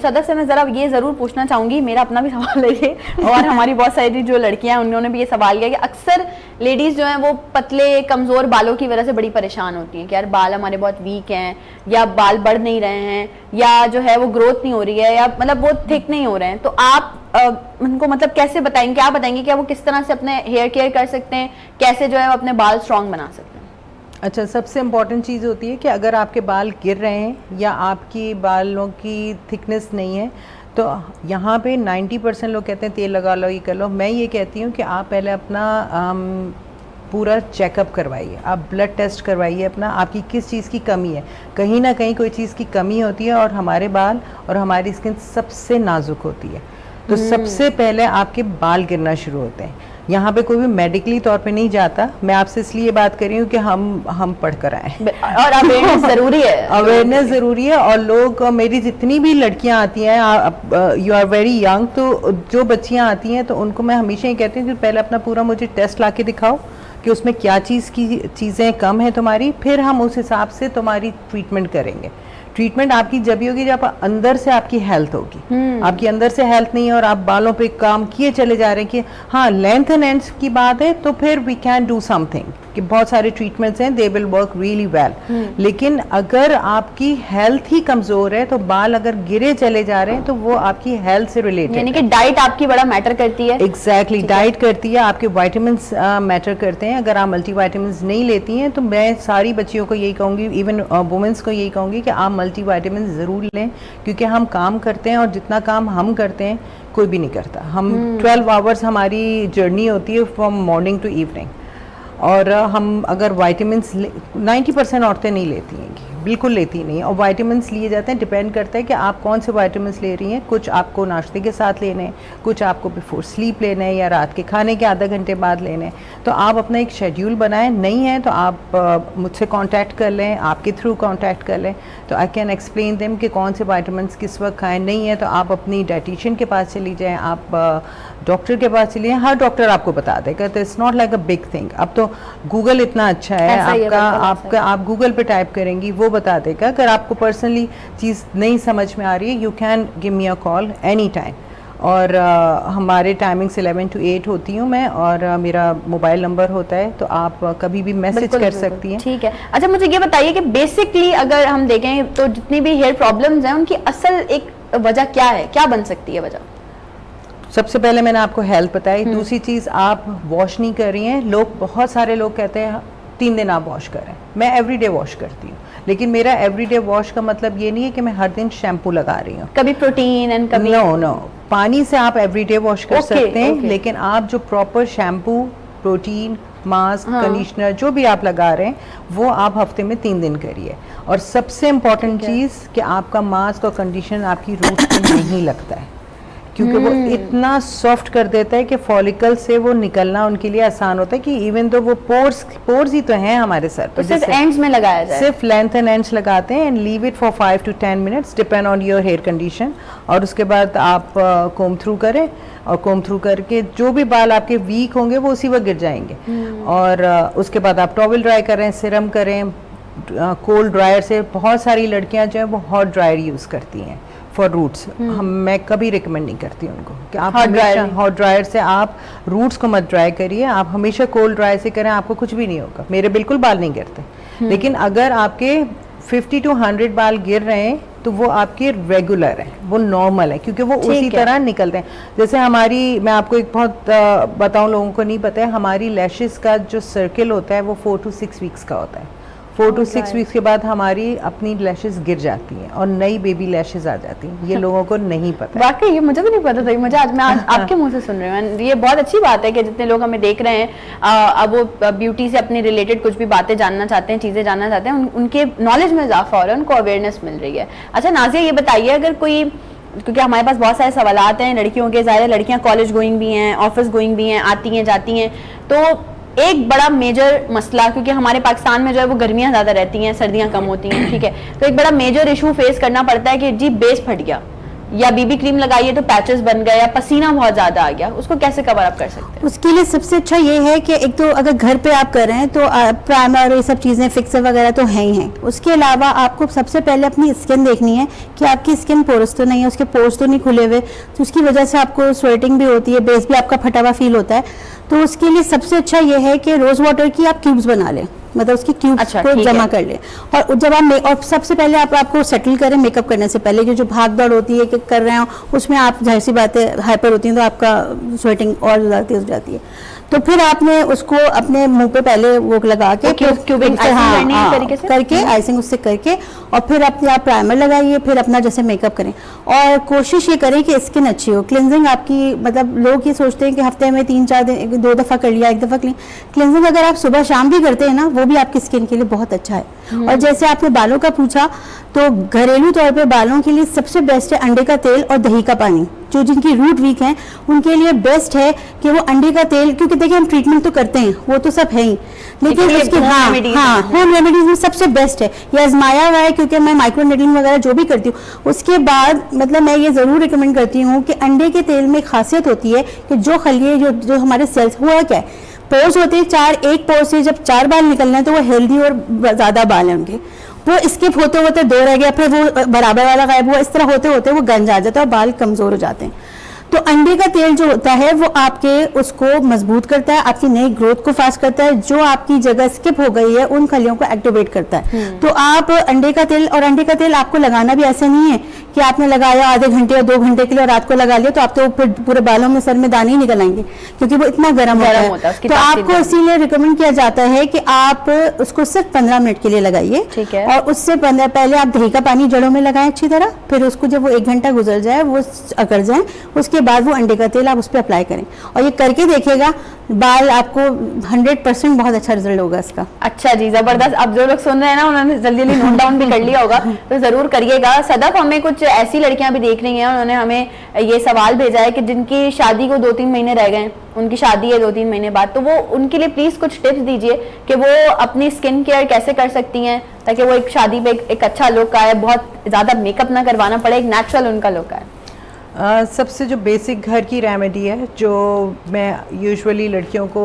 सदर से मैं ज़रा ये ज़रूर पूछना चाहूँगी, मेरा अपना भी सवाल है ये, और हमारी बहुत सारी जो लड़कियां हैं उन्होंने भी ये सवाल किया कि अक्सर लेडीज़ जो हैं वो पतले कमज़ोर बालों की वजह से बड़ी परेशान होती हैं कि यार बाल हमारे बहुत वीक हैं, या बाल बढ़ नहीं रहे हैं, या जो है वो ग्रोथ नहीं हो रही है, या मतलब वो थिक नहीं हो रहे हैं, तो आप उनको मतलब कैसे बताएंगे, क्या बताएंगे कि वो किस तरह से अपने हेयर केयर कर सकते हैं, कैसे जो है वो अपने बाल स्ट्रॉन्ग बना सकते हैं? अच्छा, सबसे इम्पॉर्टेंट चीज़ होती है कि अगर आपके बाल गिर रहे हैं या आपकी बालों की थिकनेस नहीं है, तो यहाँ पे 90% लोग कहते हैं तेल लगा लो, ये कर लो। मैं ये कहती हूँ कि आप पहले अपना पूरा चेकअप करवाइए, आप ब्लड टेस्ट करवाइए अपना, आपकी किस चीज़ की कमी है। कहीं ना कहीं कोई चीज़ की कमी होती है, और हमारे बाल और हमारी स्किन सबसे नाजुक होती है, तो सबसे पहले आपके बाल गिरना शुरू होते हैं। यहाँ पे कोई भी मेडिकली तौर पे नहीं जाता, मैं आपसे इसलिए बात कर रही हूँ कि हम पढ़ कर आए, और अवेयरनेस ज़रूरी है। अवेयरनेस ज़रूरी है। और लोग, मेरी जितनी भी लड़कियाँ आती हैं, यू आर वेरी यंग, तो जो बच्चियाँ आती हैं तो उनको मैं हमेशा ही कहती हूँ कि पहले अपना पूरा मुझे टेस्ट ला के दिखाओ कि उसमें क्या चीज़ें कम हैं तुम्हारी, फिर हम उस हिसाब से तुम्हारी ट्रीटमेंट करेंगे। ट्रीटमेंट आपकी जब ही होगी जब अंदर से आपकी हेल्थ होगी। आपकी अंदर से हेल्थ नहीं है और आप बालों पे काम किए चले जा रहे हैं कि हाँ लेंथ एंड एंड्स की बात है, तो फिर वी कैन डू समथिंग, कि बहुत सारे ट्रीटमेंट्स हैं, they will work really well. लेकिन अगर आपकी हेल्थ ही कमजोर है, तो बाल अगर गिरे चले जा रहे हैं, तो वो आपकी हेल्थ से रिलेटेड, यानी कि डाइट आपकी बड़ा मैटर करती है। एग्जैक्टली, डाइट करती है, आपके वाइटामिन्स मैटर करते हैं। अगर आप मल्टीविटामिन्स नहीं लेती हैं, तो मैं सारी बच्चियों को यही कहूँगी, इवन वुमेंस को यही कहूँगी कि आप मल्टीविटामिन ज़रूर लें, क्योंकि हम काम करते हैं और जितना काम हम करते हैं कोई भी नहीं करता। हम 12 आवर्स हमारी जर्नी होती है फ्रॉम मॉर्निंग टू इवनिंग, और हम अगर वाइटामिन्स 90% औरतें नहीं लेती हैं, बिल्कुल लेती नहीं। और वाइटामिन्स लिए जाते हैं, डिपेंड करता है कि आप कौन से वाइटामिन्स ले रही हैं। कुछ आपको नाश्ते के साथ लेने हैं, कुछ आपको बिफोर स्लीप लेने हैं, या रात के खाने के आधा घंटे बाद लेने हैं। तो आप अपना एक शेड्यूल बनाएं, नहीं है तो आप मुझसे कांटेक्ट कर लें, आपके थ्रू कांटेक्ट कर लें, तो आई कैन एक्सप्लेन देम कि कौन से वाइटामिन्स किस वक्त खाएं। नहीं है तो आप अपनी डाइटिशियन के पास चली जाएँ, आप डॉक्टर के पास चलिए, हर डॉक्टर आपको बता देगा। तो it's not like a big thing. अब तो गूगल इतना अच्छा है, आपका आप गूगल पे टाइप करेंगी, वो बता देगा। अगर आपको पर्सनली चीज़ नहीं समझ में आ रही है, you can give me a call any time. और हमारे टाइमिंग्स 11 to 8 होती हूँ मैं, और मेरा मोबाइल नंबर होता है, तो आप कभी भी मैसेज कर सकती हैं। ठीक है। अच्छा, मुझे ये बताइए कि बेसिकली अगर हम देखें तो जितनी भी हेयर प्रॉब्लम्स हैं उनकी असल एक वजह क्या है, क्या बन सकती है वजह? सबसे पहले मैंने आपको हेल्थ बताई। दूसरी चीज़, आप वॉश नहीं कर रही हैं। बहुत सारे लोग कहते हैं 3 दिन आप वॉश करें, मैं एवरीडे वॉश करती हूँ, लेकिन मेरा एवरीडे वॉश का मतलब ये नहीं है कि मैं हर दिन शैम्पू लगा रही हूँ। कभी प्रोटीन एंड कभी नो, पानी से आप एवरीडे वॉश कर सकते हैं, लेकिन आप जो proper shampoo, protein, mask, conditioner जो भी आप लगा रहे हैं वो आप हफ्ते में 3 दिन करिए। और सबसे इम्पॉर्टेंट चीज़ कि आपका मास्क और कंडीशनर आपकी रूट पे नहीं लगता है, क्योंकि वो इतना सॉफ्ट कर देता है कि फॉलिकल से वो निकलना उनके लिए आसान होता है। कि इवन तो वो पोर्स ही तो हैं हमारे सर पर, सिर्फ एंड्स में लगाया जाए, सिर्फ लेंथ एंड एंड्स लगाते हैं and leave it for 5 to 10 minutes depend on your hair condition. और उसके बाद आप कोम थ्रू करें, और कोम थ्रू करके जो भी बाल आपके वीक होंगे वो उसी वक्त गिर जाएंगे। और उसके बाद आप टॉवल ड्राई करें, सिरम करें, कोल्ड ड्रायर से। बहुत सारी लड़कियां जो है वो हॉट ड्रायर यूज़ करती हैं फॉर रूट्स। मैं कभी रिकमेंड नहीं करती उनको कि आप हमेशा हॉट ड्रायर से आप रूट्स को मत ड्राई करिए, आप हमेशा कोल्ड ड्रायर से करें, आपको कुछ भी नहीं होगा। मेरे बिल्कुल बाल नहीं गिरते, लेकिन अगर आपके 50 to 100 बाल गिर रहे हैं तो वो आपके रेगुलर है, वो नॉर्मल है, क्योंकि वो उसी तरह निकलते हैं। जैसे हमारी, मैं आपको एक बहुत बताऊं, लोगों को नहीं पता है, हमारी लैशेस का जो सर्किल होता है वो 4 to 6 वीक्स का होता है। 4 to 6 वीक्स के बाद हमारी अपनी लैशेस गिर जाती हैं और नई बेबी लैशेस आ जाती हैं। ये लोगों को नहीं पता। वाकई ये मुझे भी नहीं पता था, मुझे आज मैं आपके मुंह से सुन रही हूँ। ये बहुत अच्छी बात है कि जितने लोग हमें देख रहे हैं अब वो ब्यूटी से अपनी रिलेटेड कुछ भी बातें जानना चाहते हैं, चीजें जानना चाहते हैं, उनके नॉलेज में इजाफा हो रहा है, उनको अवेयरनेस मिल रही है। अच्छा नाज़िया, ये बताइए, अगर कोई, क्योंकि हमारे पास बहुत सारे सवालात हैं लड़कियों के, ज़ाहिर है लड़कियां कॉलेज गोइंग भी हैं, ऑफिस गोइंग भी हैं, आती हैं जाती हैं, तो एक बड़ा मेजर मसला, क्योंकि हमारे पाकिस्तान में जो है वो गर्मियां ज्यादा रहती हैं, सर्दियां कम होती हैं, ठीक है, तो एक बड़ा मेजर इशू फेस करना पड़ता है कि जी बेस फट गया, या बीबी क्रीम लगाइए तो पैचेस बन गए, या पसीना बहुत ज्यादा आ गया, उसको कैसे कवर अप कर सकते हैं? उसके लिए सबसे अच्छा ये है कि एक तो अगर घर पे आप कर रहे हैं तो प्राइमर ये सब चीज़ें फिक्सर वगैरह तो हैं ही हैं। उसके अलावा आपको सबसे पहले अपनी स्किन देखनी है कि आपकी स्किन पोरस तो नहीं है, उसके पोर्स तो नहीं खुले हुए, तो उसकी वजह से आपको स्वेटिंग भी होती है, बेस भी आपका फटा हुआ फील होता है। तो उसके लिए सबसे अच्छा ये है कि रोज़ वाटर की आप क्यूब्स बना लें, मतलब उसकी क्यूब्स को जमा कर ले। और जब आप और सबसे पहले आपको सेटल करें मेकअप करने से पहले, कि जो भाग दौड़ होती है कि कर रहे हो उसमें आप जाहिर सी बात है हाइपर होती हैं तो आपका स्वेटिंग और ज़्यादा तेज हो जाती है। तो फिर आपने उसको अपने मुंह पे पहले वो लगा के करके आइसिंग उससे करके, और फिर अपने आप प्राइमर लगाइए, फिर अपना जैसे मेकअप करें। और कोशिश ये करें कि स्किन अच्छी हो, क्लिनजिंग आपकी, मतलब लोग ये सोचते हैं कि हफ्ते में 3-4 दिन 2 दफ़ा कर लिया, 1 दफ़ा क्लिनजिंग अगर आप सुबह शाम भी करते हैं ना, वो भी आपकी स्किन के लिए बहुत अच्छा है। और जैसे आपने बालों का पूछा, तो घरेलू तौर पे बालों के लिए सबसे बेस्ट है अंडे का तेल और दही का पानी। जो जिनकी रूट वीक हैं उनके लिए बेस्ट है कि वो अंडे का तेल, क्योंकि देखिए हम ट्रीटमेंट तो करते हैं, वो तो सब है ही, लेकिन उसके होम रेमेडीज में सबसे बेस्ट है, ये आजमाया हुआ है, क्योंकि मैं माइक्रो नीडलिंग वगैरह जो भी करती हूँ उसके बाद मतलब मैं ये ज़रूर रिकमेंड करती हूँ कि अंडे के तेल में खासियत होती है कि जो खलिए जो हमारे सेल्स, हुआ क्या है, पोर्स होते हैं 4, एक पोर से जब 4 बाल निकलना है तो वो हेल्दी और ज़्यादा बाल हैं उनके, वो स्किप होते होते 2 रह गया, फिर वो बराबर वाला गायब हुआ, इस तरह होते होते वो गंज आ जाता है और बाल कमज़ोर हो जाते हैं। तो अंडे का तेल जो होता है वो आपके उसको मजबूत करता है, आपकी नई ग्रोथ को फास्ट करता है, जो आपकी जगह स्किप हो गई है उन खलियों को एक्टिवेट करता है। तो आप अंडे का तेल, और अंडे का तेल आपको लगाना भी ऐसे नहीं है कि आपने लगाया आधे घंटे या 2 घंटे के लिए रात को लगा लिया तो आप तो फिर पूरे बालों में सर में दाने ही निकल आएंगे, क्योंकि वो इतना गर्म होता है। तो आपको इसीलिए रिकमेंड किया जाता है कि आप उसको सिर्फ 15 मिनट के लिए लगाइए, और उससे पहले आप दही का पानी जड़ों में लगाएं अच्छी तरह, फिर उसको जब वो 1 घंटा गुजर जाए, वो अकड़ जाए, उसके बाद वो अंडे का तेल आप उस पर अप्लाई करें, और ये करके देखिएगा बाल आपको 100% बहुत अच्छा रिजल्ट होगा इसका। अच्छा जी, जबरदस्त। अब जो लोग सुन रहे हैं ना, उन्होंने जल्दी जल्दी नोट डाउन भी कर लिया होगा, तो जरूर करिएगा। सदफ, हमें कुछ ऐसी लड़कियां भी देख रही हैं, उन्होंने हमें ये सवाल भेजा है कि जिनकी शादी को 2-3 महीने रह गए, उनकी शादी है 2-3 महीने बाद, तो वो उनके लिए प्लीज कुछ टिप्स दीजिए कि वो अपनी स्किन केयर कैसे कर सकती हैं ताकि वो एक शादी पे एक अच्छा लुक आए, बहुत ज्यादा मेकअप ना करवाना पड़े, एक नेचुरल उनका लुक आए। सबसे जो बेसिक घर की रेमेडी है जो मैं यूजुअली लड़कियों को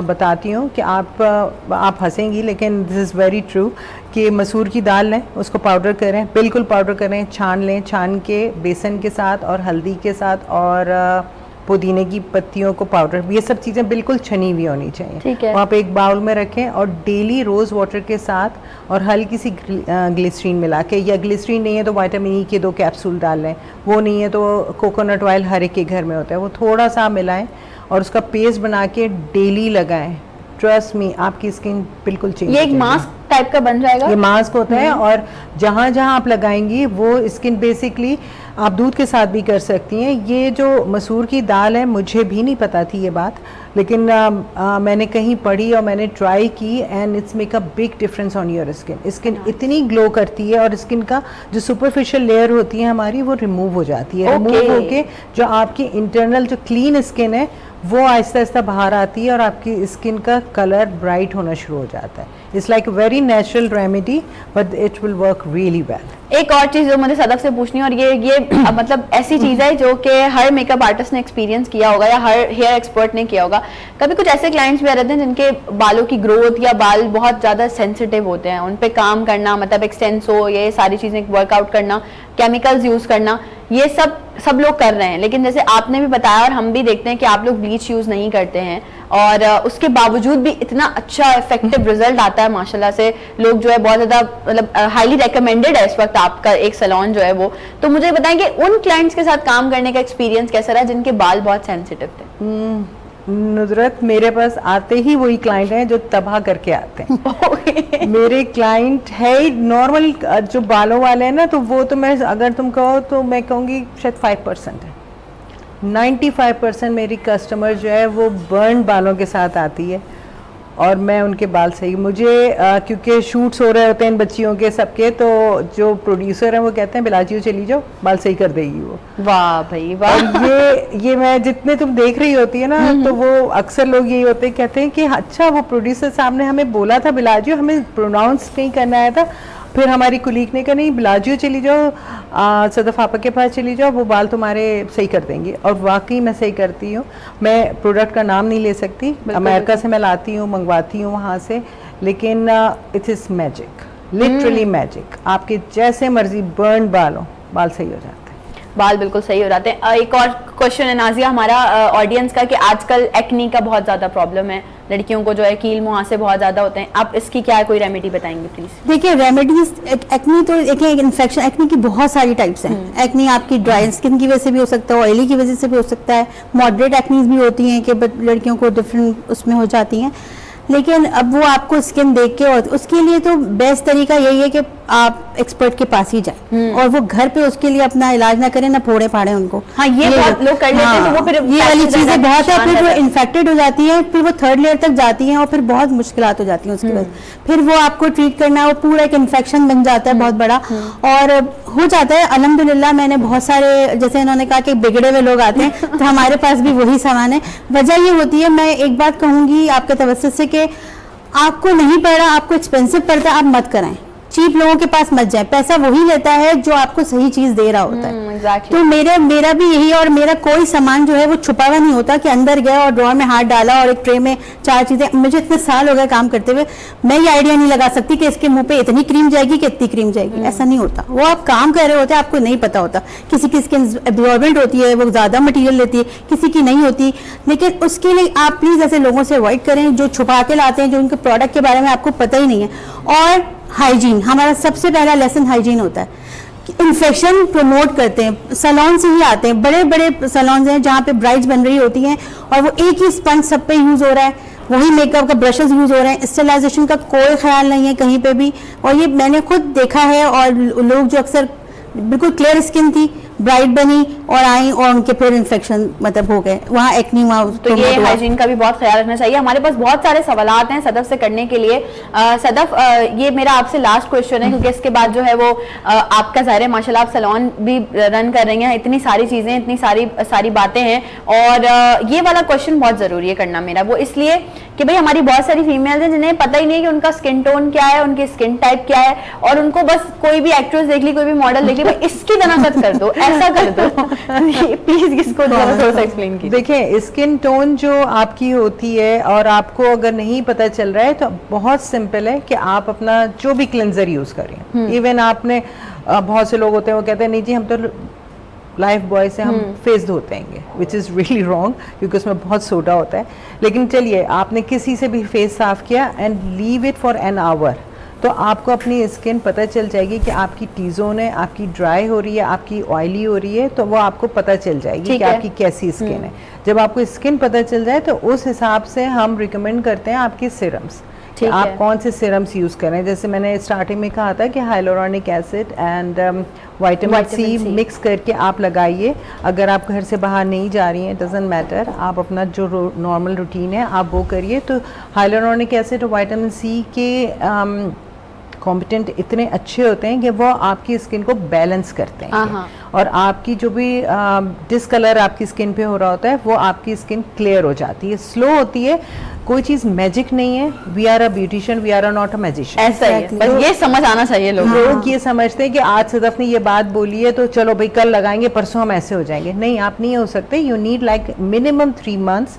बताती हूँ कि आप हंसेंगी लेकिन दिस इज़ वेरी ट्रू, कि मसूर की दाल लें, उसको पाउडर करें, बिल्कुल पाउडर करें, छान लें, छान के बेसन के साथ और हल्दी के साथ और पुदीने की पत्तियों को पाउडर, ये सब चीज़ें बिल्कुल छनी हुई होनी चाहिए। वहाँ पे एक बाउल में रखें और डेली रोज़ वाटर के साथ और हल्की सी ग्लिसरीन मिला के, या ग्लिसरीन नहीं है तो विटामिन ई के 2 कैप्सूल डाल लें, वो नहीं है तो कोकोनट ऑयल हर एक के घर में होता है, वो थोड़ा सा मिलाएं और उसका पेस्ट बना के डेली लगाएं। ट्रस्ट मी, आपकी स्किन बिल्कुल चेंज। ये एक मास्क टाइप का बन जाएगा, ये मास्क होता है, और जहाँ जहाँ आप लगाएंगी वो स्किन बेसिकली आप दूध के साथ भी कर सकती हैं। ये जो मसूर की दाल है, मुझे भी नहीं पता थी ये बात, लेकिन मैंने कहीं पढ़ी और मैंने ट्राई की and it's make a big difference on your skin. Skin इतनी ग्लो करती है और स्किन का जो सुपरफिशियल लेयर होती है हमारी, वो रिमूव हो जाती है। रिमूव होके जो आपकी इंटरनल जो क्लीन स्किन है वो आहिस्ता आहिस्ता बाहर आती है और आपकी स्किन का कलर ब्राइट होना शुरू हो जाता है। It's like very natural remedy but it will work really well. एक और चीज जो मुझे सदफ से पूछनी है, और ये मतलब ऐसी चीज है जो कि हर मेकअप आर्टिस्ट ने एक्सपीरियंस किया होगा या हर हेयर एक्सपर्ट ने किया होगा। कभी कुछ ऐसे क्लाइंट्स भी आ रहते हैं जिनके बालों की ग्रोथ या बाल बहुत ज्यादा सेंसिटिव होते हैं, उन पे काम करना, मतलब एक्सटेंसो, ये सारी चीजें वर्कआउट करना, केमिकल्स यूज करना, ये सब लोग कर रहे हैं। लेकिन जैसे आपने भी बताया और हम भी देखते हैं कि आप लोग ब्लीच यूज नहीं करते हैं, और उसके बावजूद भी इतना अच्छा इफेक्टिव रिजल्ट आता है माशाल्लाह से। लोग जो है बहुत ज्यादा मतलब हाईली रिकमेंडेड है इस वक्त आपका एक सैलून जो है वो। तो मुझे बताएं कि उन क्लाइंट्स के साथ काम करने का एक्सपीरियंस कैसा रहा जिनके बाल बहुत सेंसिटिव थे? नुजरत, मेरे पास आते ही वही क्लाइंट हैं जो तबाह करके आते हैं। मेरे क्लाइंट है नॉर्मल जो बालों वाले हैं ना, तो वो तो मैं अगर तुम कहो तो मैं कहूँगी शायद 5% है। 95% मेरी कस्टमर जो है वो बर्न बालों के साथ आती है और मैं उनके बाल सही, मुझे क्योंकि शूट्स हो रहे होते हैं इन बच्चियों के सबके, तो जो प्रोड्यूसर हैं वो कहते हैं बिलाजियो चली जाओ, बाल सही कर देगी वो। वाह भाई वाह। और ये मैं जितने तुम देख रही होती है ना, तो वो अक्सर लोग यही होते हैं, कहते हैं कि अच्छा वो प्रोड्यूसर साहब ने हमें बोला था बिलाजियो, हमें प्रोनाउंस नहीं करना आया था। फिर हमारी कुलीग ने कहा नहीं बिलाजियो चली जाओ, सदफ आपा के पास चली जाओ, वो बाल तुम्हारे सही कर देंगे। और वाकई मैं सही करती हूँ। मैं प्रोडक्ट का नाम नहीं ले सकती, अमेरिका से मैं लाती हूँ, मंगवाती हूँ वहाँ से, लेकिन it is magic, literally magic. आपके जैसे मर्जी बर्न बाल हो, बाल सही हो जाते हैं, बाल बिल्कुल सही हो जाते हैं। एक और क्वेश्चन है नाजिया हमारा ऑडियंस का कि आजकल एक्नी का बहुत ज्यादा प्रॉब्लम है, लड़कियों को जो है कील मुहासे बहुत ज्यादा होते हैं, आप इसकी क्या कोई रेमेडी बताएंगे प्लीज? देखिए रेमेडीज, एक्नी तो देखिए इन्फेक्शन, एक्नी की बहुत सारी टाइप्स हैं। एक्नी आपकी ड्राई स्किन की वजह से भी हो सकता है, ऑयली की वजह से भी हो सकता है, मॉडरेट एक्नीज भी होती हैं कि लड़कियों को डिफरेंट उसमें हो जाती हैं। लेकिन अब वो आपको स्किन देख के, और उसके लिए तो बेस्ट तरीका यही है कि आप एक्सपर्ट के पास ही जाएं और वो घर पे उसके लिए अपना इलाज ना करें, ना फोड़े फाड़े उनको। हाँ, ये बहुत लोग कर लेते हैं, तो वो फिर ये वाली चीजें बहुत है, फिर वो इन्फेक्टेड हो जाती है, फिर वो थर्ड लेयर तक जाती हैं और फिर बहुत मुश्किलात हो जाती हैं उसके बाद। फिर वो आपको ट्रीट करना, वो पूरा एक इन्फेक्शन बन जाता है बहुत बड़ा, और हो जाता है। अल्हम्दुलिल्लाह मैंने बहुत सारे, जैसे इन्होंने कहा कि बिगड़े हुए लोग आते हैं, तो हमारे पास भी वही सामान है। वजह ये होती है, मैं एक बात कहूंगी आपके तवज्जुह से, कि आपको नहीं पड़ रहा, आपको एक्सपेंसिव पड़ता है, आप मत कराएं, चीप लोगों के पास मत जाए। पैसा वही लेता है जो आपको सही चीज दे रहा होता है। exactly. तो मेरा भी यही, और मेरा कोई सामान जो है वो छुपा हुआ नहीं होता कि अंदर गया और ड्रॉर में हाथ डाला और एक ट्रे में 4 चीजें। मुझे इतने साल हो गए काम करते हुए, मैं ये आइडिया नहीं लगा सकती कि इसके मुंह पे इतनी क्रीम जाएगी कि इतनी क्रीम जाएगी, ऐसा नहीं होता। वो आप काम कर रहे होते हैं, आपको नहीं पता होता। किसी की स्किन एब्जॉर्बेंट होती है, वो ज्यादा मटीरियल लेती है, किसी की नहीं होती। लेकिन उसके लिए आप प्लीज ऐसे लोगों से अवॉइड करें जो छुपा के लाते हैं, जो उनके प्रोडक्ट के बारे में आपको पता ही नहीं है। और हाइजीन, हमारा सबसे पहला लेसन हाइजीन होता है। इन्फेक्शन प्रमोट करते हैं, सैलून से ही आते हैं, बड़े बड़े सैलून हैं जहाँ पे ब्राइड्स बन रही होती हैं और वो एक ही स्पंज सब पे यूज हो रहा है, वही मेकअप का ब्रशेस यूज हो रहे हैं, स्टेरिलाइजेशन का कोई ख्याल नहीं है कहीं पे भी। और ये मैंने खुद देखा है, और लोग जो अक्सर बिल्कुल क्लियर स्किन थी, ब्राइट बनी और आई, और उनके फिर इन्फेक्शन मतलब हो गए, वहाँ एक्नी हुआ। तो ये हाइजीन का भी बहुत ख्याल रखना चाहिए। हमारे पास बहुत सारे सवालात हैं सदफ से करने के लिए। सदफ, ये मेरा आपसे लास्ट क्वेश्चन है, क्योंकि इसके बाद जो है वो आपका ज़ाहिर है माशाल्लाह आप सैलून भी रन कर रही हैं, इतनी सारी चीज़ें, इतनी सारी बातें हैं, और ये वाला क्वेश्चन बहुत ज़रूरी है करना मेरा, वो इसलिए कि भाई हमारी बहुत सारी फीमेल्स हैं जिन्हें पता ही नहीं कि उनका स्किन टोन क्या है, उनकी स्किन टाइप क्या है, और उनको बस कोई भी एक्ट्रेस देख ली, कोई भी मॉडल देख ली, भाई इसकी तरह कट कर दो, ऐसा कर दो। प्लीज इसको थोड़ा सा एक्सप्लेन कीजिए। देखिए, स्किन टोन जो आपकी होती है, और आपको अगर नहीं पता चल रहा है तो बहुत सिंपल है कि आप अपना जो भी क्लेंजर यूज करें। इवन आपने बहुत से लोग होते हैं वो कहते हैं नहीं जी हम तो लाइफ बॉय से हम फेस धोते हैं, विच इज़ रियली रॉन्ग, क्योंकि उसमें बहुत सोडा होता है। लेकिन चलिए, आपने किसी से भी फेस साफ किया and leave it for an hour, तो आपको अपनी स्किन पता चल जाएगी कि आपकी टी जोन है, आपकी ड्राई हो रही है, आपकी ऑयली हो रही है, तो वो आपको पता चल जाएगी कि आपकी कैसी स्किन है। जब आपको स्किन पता चल जाए तो उस हिसाब से हम रिकमेंड करते हैं आपकी सिरम्स कि आप कौन से सीरम्स यूज़ करें। जैसे मैंने स्टार्टिंग में कहा था कि hyaluronic acid and vitamin C mix करके आप लगाइए। अगर आप घर से बाहर नहीं जा रही हैं, डजंट मैटर, आप अपना जो नॉर्मल रूटीन है आप वो करिए। तो हाइलोरॉनिक एसिड और विटामिन सी के कॉम्पिटेंट इतने अच्छे होते हैं कि वो आपकी स्किन को बैलेंस करते हैं और आपकी जो भी डिसकलर आपकी स्किन पे हो रहा होता है वो आपकी स्किन क्लियर हो जाती है, स्लो होती है। कोई चीज़ मैजिक नहीं है। We are a beautician, we are not a magician. ऐसा ही है, बस ये समझ आना चाहिए लोग ये समझते हैं कि आज सदफ ने ये बात बोली है तो चलो भाई कल लगाएंगे, परसों हम ऐसे हो जाएंगे। नहीं, आप नहीं हो सकते। You need like minimum 3 months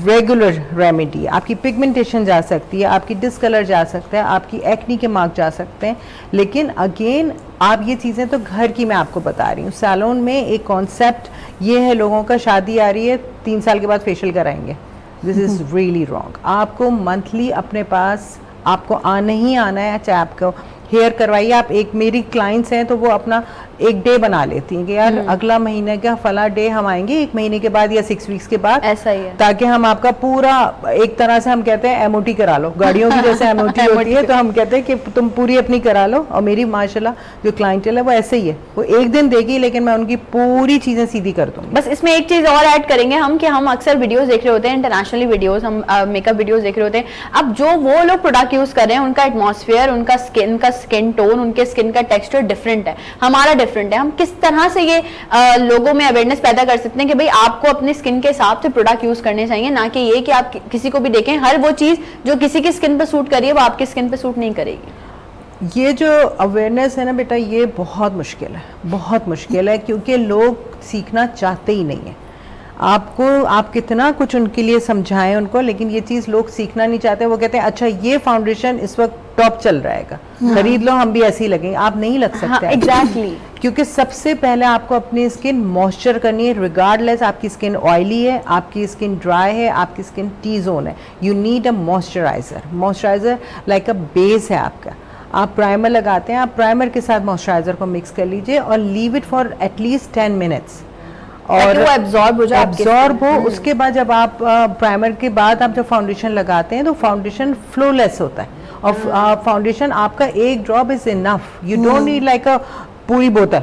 regular remedy. आपकी पिगमेंटेशन जा सकती है, आपकी डिसकलर जा सकता है, आपकी एक्नी के मार्क जा सकते हैं। लेकिन अगेन आप ये चीज़ें तो घर की मैं आपको बता रही हूँ। सैलून में एक कॉन्सेप्ट ये है, लोगों का शादी आ रही है 3 साल के बाद फेशियल कराएंगे। This is really wrong. आपको मंथली अपने पास आपको आना ही आना है। चाहे आपको हेयर करवाइए, आप एक मेरी क्लाइंट्स हैं तो वो अपना एक डे बना लेती हैं कि यार अगला महीने का फला डे हम आएंगे 1 महीने के बाद या 6 वीक्स के बाद। ऐसा ही है, ताकि ताकि हम आपका पूरा एक तरह से हम कहते हैं एमओटी करा लो, गाड़ियों की जैसे एमओटी होती है, तो हम कहते हैं कि तुम पूरी अपनी करा लो। और मेरी माशाल्लाह जो क्लाइंटेल है वो ऐसे ही है, वो एक दिन देगी लेकिन मैं उनकी पूरी चीजें सीधी कर दूंगी। बस इसमें एक चीज और ऐड करेंगे हम कि हम अक्सर वीडियोस देख रहे होते हैं, इंटरनेशनली वीडियोस, हम मेकअप वीडियोस देख रहे होते हैं। अब जो वो लोग प्रोडक्ट यूज कर रहे हैं उनका एटमॉस्फेयर, उनका स्किन टोन, उनके स्किन का टेक्सचर डिफरेंट है, हमारा डिफरेंट है। हम किस तरह से ये लोगों में अवेयरनेस पैदा कर सकते हैं कि भाई आपको अपने स्किन के हिसाब से प्रोडक्ट यूज करने चाहिए, ना कि ये कि आप किसी को भी देखें हर वो चीज जो किसी की स्किन पे सूट करिए वो आपकी स्किन पे सूट नहीं करेगी। ये जो अवेयरनेस है ना बेटा, ये बहुत मुश्किल है, बहुत मुश्किल है, क्योंकि लोग सीखना चाहते ही नहीं है। आपको आप कितना कुछ उनके लिए समझाएं उनको, लेकिन ये चीज़ लोग सीखना नहीं चाहते। वो कहते हैं अच्छा ये फाउंडेशन इस वक्त टॉप चल रहेगा, खरीद लो, हम भी ऐसे ही लगेंगे। आप नहीं लग सकते। एग्जैक्टली। क्योंकि सबसे पहले आपको अपनी स्किन मॉइस्चर करनी है, रिगार्डलेस आपकी स्किन ऑयली है, आपकी स्किन ड्राई है, आपकी स्किन टी जोन है। You need a moisturiser. Moisturiser like a base है आपका। आप प्राइमर लगाते हैं, आप प्राइमर के साथ मॉइस्चराइजर को मिक्स कर लीजिए और leave it for at least 10 minutes और वो एब्जॉर्ब हो जाए, एब्जॉर्ब हो। उसके बाद जब आप प्राइमर के बाद आप जब फाउंडेशन लगाते हैं तो फाउंडेशन फ्लोलेस होता है और फाउंडेशन आपका एक drop is enough. You don't need like अ पूरी बोतल,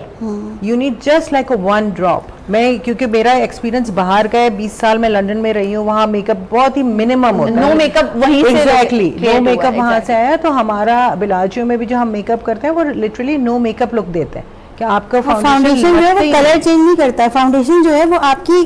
you need just like a 1 drop। मैं क्योंकि मेरा एक्सपीरियंस बाहर का है, 20 साल मैं लंदन में रही हूँ, वहाँ मेकअप बहुत ही मिनिमम होता है। नो मेकअप वहीं से एग्जैक्टली, नो मेकअप वहाँ से आया। तो हमारा बिलाजियो में भी जो हम मेकअप करते हैं वो लिटरली नो मेकअप लुक देते हैं कि आपका फाउंडेशन जो है वो कलर चेंज नहीं करता है। फाउंडेशन जो है वो आपकी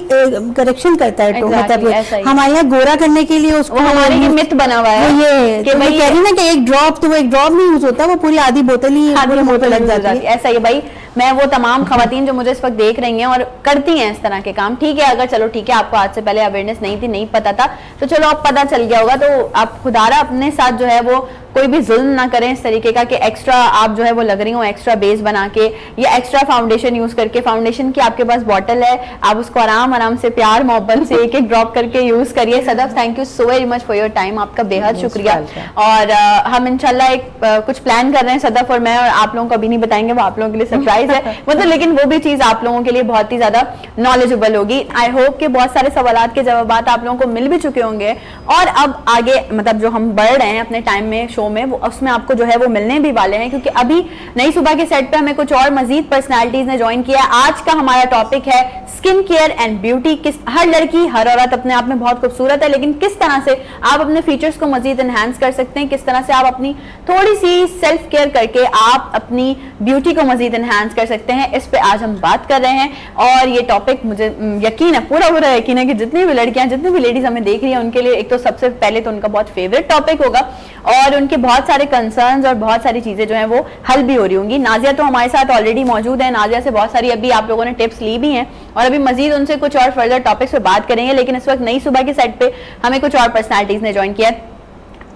करेक्शन करता है। तो मतलब हमारे यहाँ गोरा करने के लिए उसको हमारे ये मिथ बना हुआ है ये कि भाई कह रही ना कि एक ड्रॉप, तो वो एक ड्रॉप नहीं यूज होता, वो पूरी आधी बोतल ही मुंह पे लग जाती है। ऐसा ही भाई, मैं वो तमाम खवातीन जो मुझे इस वक्त देख रही हैं और करती हैं इस तरह के काम, ठीक है, अगर चलो ठीक है आपको आज से पहले अवेयरनेस नहीं थी, नहीं पता था, तो चलो अब पता चल गया होगा, तो आप खुदारा अपने साथ जो है वो कोई भी जुल्म ना करें इस तरीके का कि एक्स्ट्रा आप जो है वो लग रही हो एक्स्ट्रा बेस बना के या एक्स्ट्रा फाउंडेशन यूज करके। फाउंडेशन की आपके पास बॉटल है, आप उसको आराम आराम से प्यार मोहब्बत से एक एक ड्रॉप करके यूज करिए। Sadaf, thank you so very much for your time, आपका बेहद शुक्रिया। और हम इंशाल्लाह एक कुछ प्लान कर रहे हैं सदफ और मैं, और आप लोगों को अभी नहीं बताएंगे, वो आप लोगों के लिए सरप्राइज है मतलब, लेकिन वो भी चीज आप लोगों के लिए बहुत ही ज्यादा नॉलेजेबल होगी। आई होप कि बहुत सारे सवालात के जवाब आप लोगों को मिल भी चुके होंगे और अब आगे मतलब जो हम बढ़ रहे हैं अपने टाइम में शो में, वो उसमें आपको जो है वो मिलने भी वाले हैं, क्योंकि अभी नई सुबह के सेट पे हमें कुछ और मजीद पर्सनालिटीज ने ज्वाइन किया है। आज का हमारा टॉपिक है स्किन केयर एंड ब्यूटी। हर लड़की हर औरत अपने आप में बहुत खूबसूरत है, लेकिन किस तरह से आप अपने फीचर्स को मजीद एनहांस कर सकते हैं, किस तरह से आप अपनी थोड़ी सी सेल्फ केयर करके आप अपनी ब्यूटी को मजीद एनहांस कर सकते हैं, इस पे आज हम बात कर रहे हैं। और ये टॉपिक मुझे यकीन है, पूरा यकीन है कि जितनी भी लड़कियां, जितनी भी लेडीज हमें देख रही हैं, उनके लिए एक तो सबसे पहले तो उनका बहुत फेवरेट टॉपिक होगा और उनके बहुत सारे कंसर्न्स और बहुत सारी चीजें जो हैं वो हल भी हो रही होंगी। नाजिया तो हमारे साथ ऑलरेडी मौजूद है, नाजिया से बहुत सारी अभी आप लोगों ने टिप्स ली भी हैं और अभी मजीद उनसे कुछ और फर्दर टॉपिक्स पे बात करेंगे। लेकिन इस वक्त नई सुबह के सेट पे हमें कुछ और पर्सनालिटीज ने ज्वाइन किया।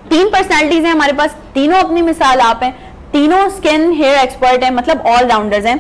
3 पर्सनालिटीज हैं हमारे पास, तीनों अपनी मिसाल आप हैं, तीनों स्किन हेयर एक्सपर्ट हैं, मतलब ऑल राउंडर्स हैं।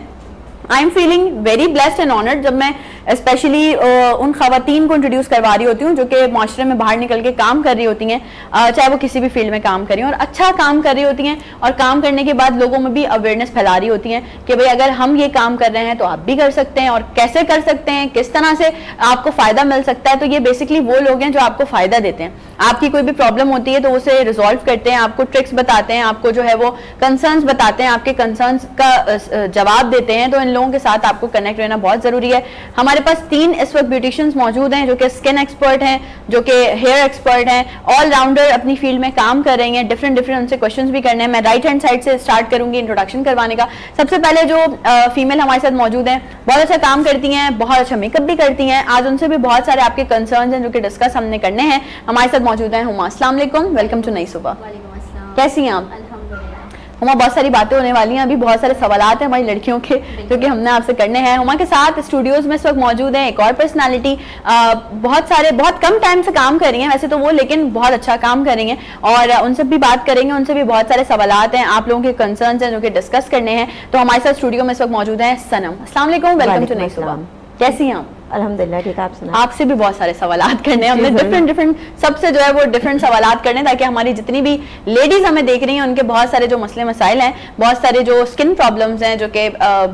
I am feeling very blessed and honoured जब मैं स्पेशली उन खवातीन को इंट्रोड्यूस करवा रही होती हूँ जो कि माशरे में बाहर निकल के काम कर रही होती हैं, चाहे वो किसी भी फील्ड में काम कर रही हैं और अच्छा काम कर रही होती हैं, और काम करने के बाद लोगों में भी अवेयरनेस फैला रही होती हैं कि भाई अगर हम ये काम कर रहे हैं तो आप भी कर सकते हैं, और कैसे कर सकते हैं, किस तरह से आपको फायदा मिल सकता है। तो ये बेसिकली वो लोग हैं जो आपको फायदा देते हैं। आपकी कोई भी प्रॉब्लम होती है तो उसे रिजॉल्व करते हैं, आपको ट्रिक्स बताते हैं, आपको जो है वो कंसर्न्स बताते हैं, आपके कंसर्न्स का जवाब देते हैं। तो इन लोगों के साथ आपको कनेक्ट रहना बहुत जरूरी है। हमारे पास 3 इस वक्त ब्यूटिशियंस मौजूद हैं जो कि स्किन एक्सपर्ट हैं, जो कि हेयर एक्सपर्ट हैं, ऑलराउंडर अपनी फील्ड में काम कर रही हैं, डिफरेंट उनसे क्वेश्चंस भी करने हैं। मैं राइट हैंड साइड से स्टार्ट करूंगी इंट्रोडक्शन करवाने का। सबसे पहले जो फीमेल हमारे साथ मौजूद हैं, बहुत अच्छा काम करती हैं, बहुत अच्छा मेकअप भी करती हैं। आज उनसे भी बहुत सारे आपके कंसर्न्स हैं जो कि डिस्कस हमने करने हैं। हमारे साथ मौजूद हैं हुमा। अस्सलाम वालेकुम, वेलकम टू नई सुबह। कैसी हैं आप? हुमा, बहुत सारी बातें होने वाली हैं, अभी बहुत सारे सवालात हैं हमारी लड़कियों के जो कि हमने आपसे करने हैं। हुमा के साथ स्टूडियोज में इस वक्त मौजूद हैं एक और पर्सनालिटी, बहुत कम टाइम से काम कर रही हैं वैसे तो वो, लेकिन बहुत अच्छा काम कर रही हैं और उनसे भी बात करेंगे। उनसे भी बहुत सारे सवालात हैं, आप लोगों के कंसर्न्स हैं जो कि डिस्कस करने हैं। तो हमारे साथ स्टूडियो में इस वक्त मौजूद हैं सनम। अस्सलाम वालेकुम, वेलकम टू नई सुबह। कैसी हैं आप? अल्हम्दुलिल्लाह ठीक, आप सुनाएं। आपसे भी बहुत सारे सवालात करने हैं हमने, डिफरेंट सबसे जो है वो डिफरेंट सवालात करने, ताकि हमारी जितनी भी लेडीज हमें देख रही हैं उनके बहुत सारे जो मसले मसाइल हैं, बहुत सारे जो स्किन प्रॉब्लम्स हैं, जो कि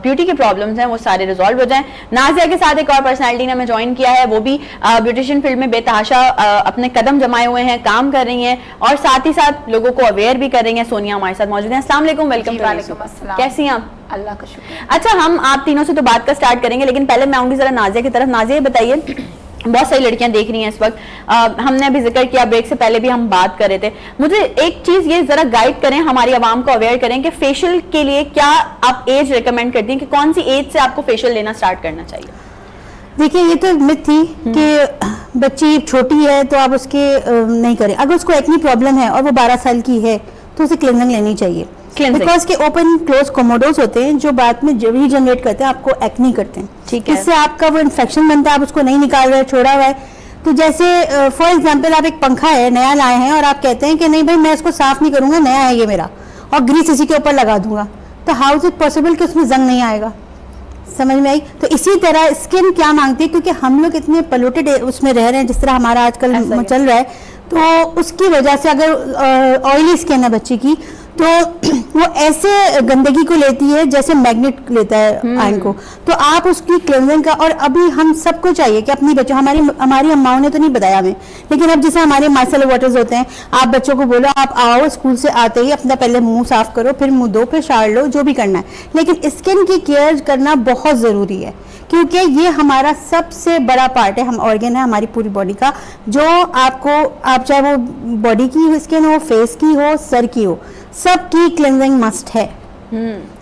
ब्यूटी के प्रॉब्लम्स हैं, वो सारे रिजॉल्व हो जाएं। नाजिया के साथ एक और पर्सनैलिटी ने हमें ज्वाइन किया है, वो भी ब्यूटिशियन फील्ड में बेतहाशा अपने कदम जमाए हुए हैं, काम कर रही हैं और साथ ही साथ लोगों को अवेयर भी कर रही हैं। सोनिया हमारे साथ मौजूद हैं। अस्सलाम वालेकुम, वेलकम। कैसी हैं आप? अल्लाह का शुक्र। अच्छा, हम आप तीनों से तो बात का स्टार्ट करेंगे, लेकिन पहले मैं आऊंगी जरा नाजिया की तरफ। नाजिया बताइए, बहुत सारी लड़कियां देख रही हैं इस वक्त, हमने अभी जिक्र किया, ब्रेक से पहले भी हम बात कर रहे थे। मुझे एक चीज ये जरा गाइड करें, हमारी आवाम को अवेयर करें कि फेशियल के लिए क्या आप एज रिकमेंड करती हैं, कि कौन सी एज से आपको फेशियल लेना स्टार्ट करना चाहिए? देखिए, ये तो मिथ थी कि बच्ची छोटी है तो आप उसके नहीं करें। अगर उसको एक्नी प्रॉब्लम है और वो 12 साल की है तो उसे क्लीनिंग लेनी चाहिए, बिकॉज के ओपन क्लोज कोमोडोज होते हैं जो बाद में रीजनरेट करते हैं, आपको एक्नी करते हैं। ठीक है, इससे आपका वो इन्फेक्शन बनता है, आप उसको नहीं निकाल रहे, छोड़ा हुआ है। तो जैसे फॉर एग्जांपल आप एक पंखा है नया लाए हैं और आप कहते हैं कि नहीं भाई मैं इसको साफ नहीं करूंगा, नया है ये मेरा, और ग्रीस इसी के ऊपर लगा दूंगा, तो हाउ इज इट पॉसिबल कि उसमें जंग नहीं आएगा? समझ में आई? तो इसी तरह स्किन क्या मांगती है, क्योंकि हम लोग इतने पोल्यूटेड उसमें रह रहे हैं जिस तरह हमारा आजकल चल रहा है, तो उसकी वजह से अगर ऑयली स्किन है बच्ची की तो वो ऐसे गंदगी को लेती है जैसे मैग्नेट लेता है आयन को। तो आप उसकी क्लींजिंग का, और अभी हम सबको चाहिए कि अपनी बच्चों, हमारी अम्माओं ने तो नहीं बताया हमें, लेकिन अब जैसे हमारे माइसेलर वाटर्स होते हैं, आप बच्चों को बोलो आप आओ स्कूल से आते ही अपना पहले मुंह साफ करो, फिर मुंह धो, फिर शावर लो, जो भी करना है, लेकिन स्किन की केयर करना बहुत ज़रूरी है, क्योंकि ये हमारा सबसे बड़ा पार्ट है, हम ऑर्गन है हमारी पूरी बॉडी का, जो आपको, आप चाहे वो बॉडी की स्किन हो, फेस की हो, सर की हो, सबकी क्लेंजिंग मस्ट है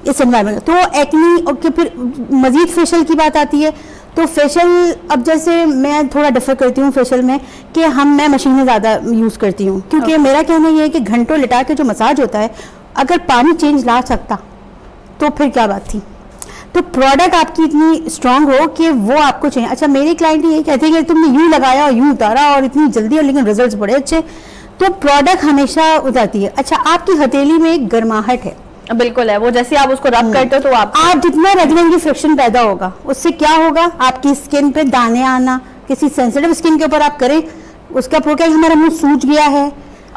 इस एनवायरमेंट। तो एक्नी और फिर मजीद फेशियल की बात आती है, तो फेशियल अब जैसे मैं थोड़ा डिफर करती हूँ फेशियल में कि मैं मशीनें ज़्यादा यूज़ करती हूँ, क्योंकि मेरा कहना ये है कि घंटों लिटा के जो मसाज होता है, अगर पानी चेंज ला सकता तो फिर क्या बात थी। तो प्रोडक्ट आपकी इतनी स्ट्रांग हो कि वो आपको चाहिए। अच्छा, मेरे क्लाइंट ये कहते हैं कि तुमने यूँ लगाया और यूँ उतारा और इतनी जल्दी, और लेकिन रिजल्ट्स बड़े अच्छे, तो प्रोडक्ट हमेशा उतारती है। अच्छा, आपकी हथेली में एक गर्माहट है, बिल्कुल है, वो जैसे आप उसको रब करते हो तो आप जितना रेगुलरली फ्रिक्शन पैदा होगा उससे क्या होगा, आपकी स्किन पे दाने आना, किसी सेंसिटिव स्किन के ऊपर आप करें, उसका प्रोडक्ट हमारा मुंह सूज गया है,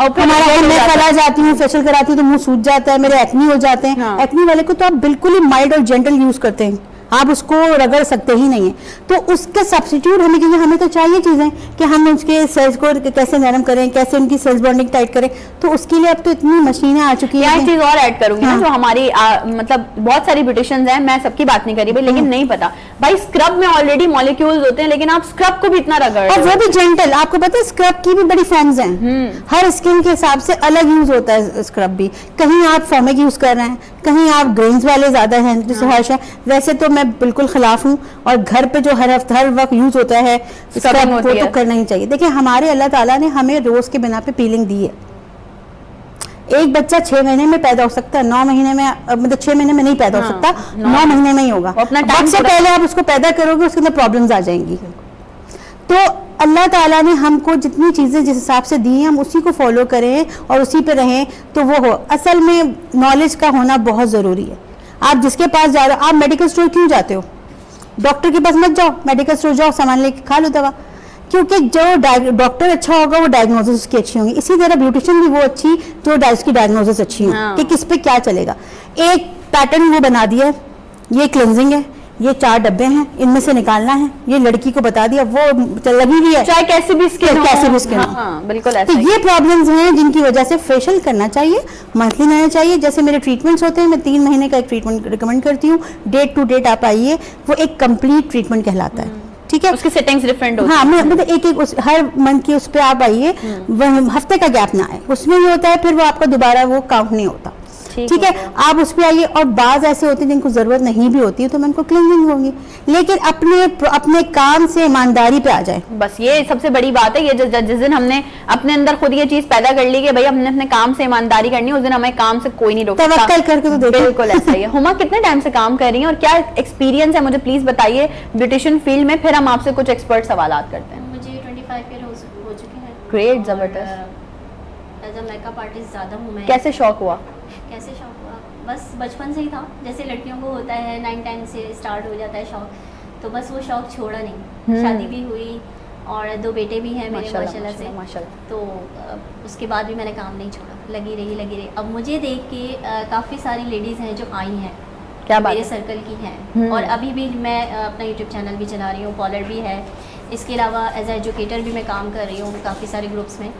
और हमारा मैं करा जाती हूँ, फेशियल कराती हूँ तो मुंह सूज जाता है, मेरे एक्नी हो जाते हैं। हाँ। एक्नी वाले को तो आप बिल्कुल ही माइल्ड और जेंटल यूज करते हैं, आप उसको रगड़ सकते ही नहीं है, तो उसका सब्स्टिट्यूट हमें, क्योंकि हमें तो चाहिए चीज़ें कि हम उसके सेल्स को कैसे नरम करें, कैसे उनकी सेल्स बॉन्डिंग टाइट करें, तो उसके लिए अब तो इतनी मशीनें आ चुकी हैं। एक चीज़ और ऐड करूंगी ना, जो हमारी मतलब बहुत सारी ब्यूटिशियंस हैं, मैं सबकी बात नहीं करी भाई, लेकिन नहीं पता भाई स्क्रब में ऑलरेडी मॉलिक्यूल्स होते हैं, लेकिन आप स्क्रब को भी इतना रगड़, और वो भी जेंटल। आपको पता है स्क्रब की भी बड़ी फॉर्म्स हैं, हर स्किन के हिसाब से अलग यूज होता है स्क्रब भी। कहीं आप फॉर्मिक यूज कर रहे हैं, कहीं आप ग्रेन्स वाले ज्यादा हैं, जैसे हर्ष है, वैसे तो मैं बिल्कुल खिलाफ हूँ, और घर पे जो हर वक्त यूज होता है स्क्रब, वो तो करना ही चाहिए। देखिए, हमारे अल्लाह ताला ने हमें रोज के बिना पे पीलिंग दी है। एक बच्चा 6 महीने में पैदा हो सकता है, 9 महीने में, मतलब 6 महीने में नहीं पैदा हो सकता, 9 महीने में ही होगा। अपना टाइम से पहले आप उसको पैदा करोगे, उसके अंदर प्रॉब्लम्स आ जाएंगी। तो अल्लाह ताला ने हमको जितनी चीज़ें जिस हिसाब से दी हैं, हम उसी को फॉलो करें और उसी पे रहें, तो वो हो। असल में नॉलेज का होना बहुत ज़रूरी है। आप जिसके पास जा रहे हो, आप मेडिकल स्टोर क्यों जाते हो? डॉक्टर के पास मत जाओ, मेडिकल स्टोर जाओ, सामान लेके खा लो दवा, क्योंकि जो डॉक्टर अच्छा होगा वो डायग्नोसिस उसकी अच्छी होंगी। इसी तरह ब्यूटिशियन भी वो अच्छी जो उसकी डायग्नोसिस अच्छी हो हाँ। कि किस पे क्या चलेगा। एक पैटर्न वो बना दिया, ये क्लेंजिंग है, ये 4 डब्बे हैं, इनमें से निकालना है, ये लड़की को बता दिया, वो लगी हुई है चाहे कैसे भी स्किन हो, कैसे भी स्किन हो। हाँ, बिल्कुल तो ऐसा ही। ये प्रॉब्लम्स हैं जिनकी वजह से फेशियल करना चाहिए, मंथली करना चाहिए। जैसे मेरे ट्रीटमेंट्स होते हैं, मैं 3 महीने का एक ट्रीटमेंट रिकमेंड करती हूँ, डेट टू डेट आप आइए, वो एक कंप्लीट ट्रीटमेंट कहलाता है, ठीक है। उसकी सेटिंग्स डिफरेंट होती हाँ, मैं मतलब एक हर मंथ की उस पे आप आइए, हफ्ते का गैप ना आए, उसमें ये होता है फिर वो आपका दोबारा वो काउंट नहीं होता, ठीक है। आप उस पे आइए, और बाज ऐसे होते हैं जिनको जरूरत नहीं भी होती है तो मैं उनको क्लीनिंग होंगी, लेकिन अपने काम से ईमानदारी पे आ जाए। बस ये सबसे बड़ी बात है। ये जिस दिन हमने अपने अंदर खुद ये चीज पैदा कर ली कि भाई हमने अपने काम से ईमानदारी करनी है, उस दिन हमें काम से कोई नहीं रोक सकता। तवक्कल करके तो देखो। बिल्कुल ऐसा ही है। हुमा कितने टाइम से काम कर रही हैं और क्या एक्सपीरियंस है, मुझे प्लीज बताइए ब्यूटिशियन फील्ड में, फिर हम आपसे कुछ एक्सपर्ट सवालात करते हैं। मुझे 25 ईयर हो चुके हैं। Great, और, जबरदस्त। एज अ मेकअप आर्टिस्ट ज़्यादा हूँ मैं। कैसे शौक हुआ? कैसे शौक हुआ? बस बचपन से ही था, जैसे लड़कियों को होता है 9-10 से स्टार्ट हो जाता है शौक, तो बस वो शौक छोड़ा नहीं। शादी भी हुई और 2 बेटे भी हैं मेरे माशाल्लाह से। माशाल्लाह। तो उसके बाद भी मैंने काम नहीं छोड़ा, लगी रही। अब मुझे देख के काफ़ी सारी लेडीज़ हैं जो आई हैं, क्या बात मेरे है? सर्कल की हैं, और अभी भी मैं अपना यूट्यूब चैनल भी चला रही हूँ, पॉलर भी है। इसके अलावा एज एजुकेटर भी मैं काम कर रही हूँ काफ़ी सारे ग्रुप्स में।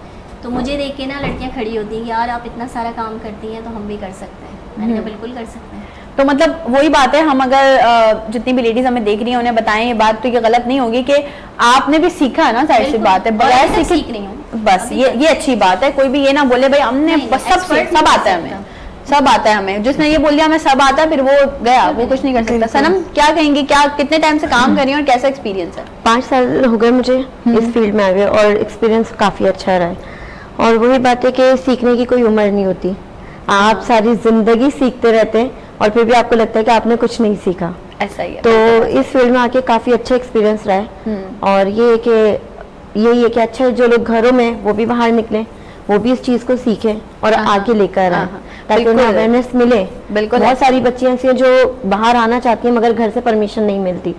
तो मुझे देख के ना लड़कियाँ खड़ी होती हैं कि यार आप इतना सारा काम करती हैं तो हम भी कर सकते हैं। मैंने कहा बिल्कुल कर सकते हैं। तो मतलब वही बात है, हम अगर जितनी भी लेडीज हमें देख रही हैं उन्हें बताएं ये बात, तो ये गलत नहीं होगी कि आपने भी सीखा है ना, जाहिर सी बिल्कुल। बात है। और बगैर अभी तक सीखे सीख रही हूँ। बस अभी ये तक। ये अच्छी बात है। कोई भी ये ना बोले भाई हमने नहीं, बस सब expert नहीं सब आता है कर हमें, सब आता है हमें। जिसने ये बोल दिया हमें सब आता है, फिर वो गया, वो कुछ नहीं कर सकता। सनम क्या कहेंगी, क्या कितने टाइम से काम कर रही हैं और कैसा एक्सपीरियंस है? 5 साल हो गए मुझे इस फील्ड में आ गए और एक्सपीरियंस काफ़ी अच्छा रहा है। और वही बात है कि सीखने की कोई उम्र नहीं होती, आप सारी जिंदगी सीखते रहते हैं और फिर भी आपको लगता है कि आपने कुछ नहीं सीखा। ऐसा ही है। तो इस फील्ड में आके काफ़ी अच्छा एक्सपीरियंस रहा है। और ये है कि यही है कि अच्छा जो लोग घरों में वो भी बाहर निकले, वो भी इस चीज़ को सीखें और आगे लेकर आए, ताकि उन्हें अवेयरनेस मिले। बिल्कुल। बहुत सारी बच्चियां ऐसी हैं जो बाहर आना चाहती हैं मगर घर से परमिशन नहीं मिलती,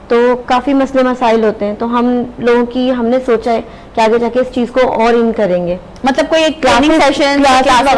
तो काफ़ी मसले मसाइल होते हैं। तो हम लोगों की हमने सोचा है कि आगे जाके इस चीज़ को और इन करेंगे, मतलब कोई एक ट्रेनिंग सेशन क्लासेस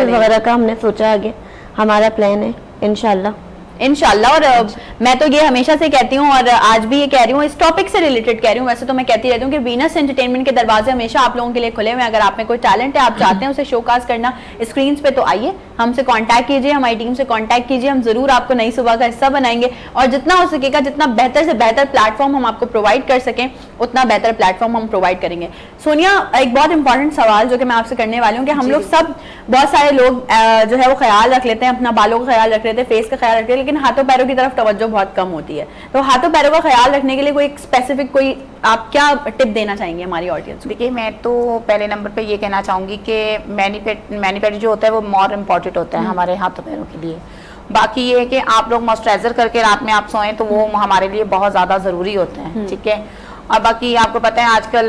वगैरह का हमने सोचा, आगे हमारा प्लान है इंशाल्लाह। इंशाल्लाह। और मैं तो ये हमेशा से कहती हूँ और आज भी ये कह रही हूँ, इस टॉपिक से रिलेटेड कह रही हूँ, वैसे तो मैं कहती रहती हूँ कि वीनस एंटरटेनमेंट के दरवाजे हमेशा आप लोगों के लिए खुले हुए हैं। अगर आप में कोई टैलेंट है, आप चाहते हैं उसे शोकास करना स्क्रीन पे, तो आइए हमसे कांटेक्ट कीजिए, हमारी टीम से कांटेक्ट कीजिए, हम जरूर आपको नई सुबह का हिस्सा बनाएंगे। और जितना हो सकेगा, जितना बेहतर से बेहतर प्लेटफॉर्म हम आपको प्रोवाइड कर सकें, उतना बेहतर प्लेटफॉर्म हम प्रोवाइड करेंगे। सोनिया, एक बहुत इंपॉर्टेंट सवाल जो कि मैं आपसे करने वाली हूँ कि हम लोग सब, बहुत सारे लोग जो है वो ख्याल रख लेते हैं, अपना बालों का ख्याल रख लेते हैं, फेस का ख्याल रखते हैं, लेकिन हाथों पैरों की तरफ तवज्जो बहुत कम होती है। तो हाथों पैरों का ख्याल रखने के लिए कोई स्पेसिफिक कोई आप क्या टिप देना चाहेंगे हमारी ऑडियंस को? देखिए, मैं तो पहले नंबर पे ये कहना चाहूँगी कि मैनीपेड जो होता है वो मोर इम्पॉर्टेंट होता है हमारे हाथों पैरों के लिए। बाकी ये है कि आप लोग मॉइस्चराइजर करके रात में आप सोएं, तो वो हमारे लिए बहुत ज़्यादा ज़रूरी होते हैं, ठीक है। और बाकी आपको पता है आजकल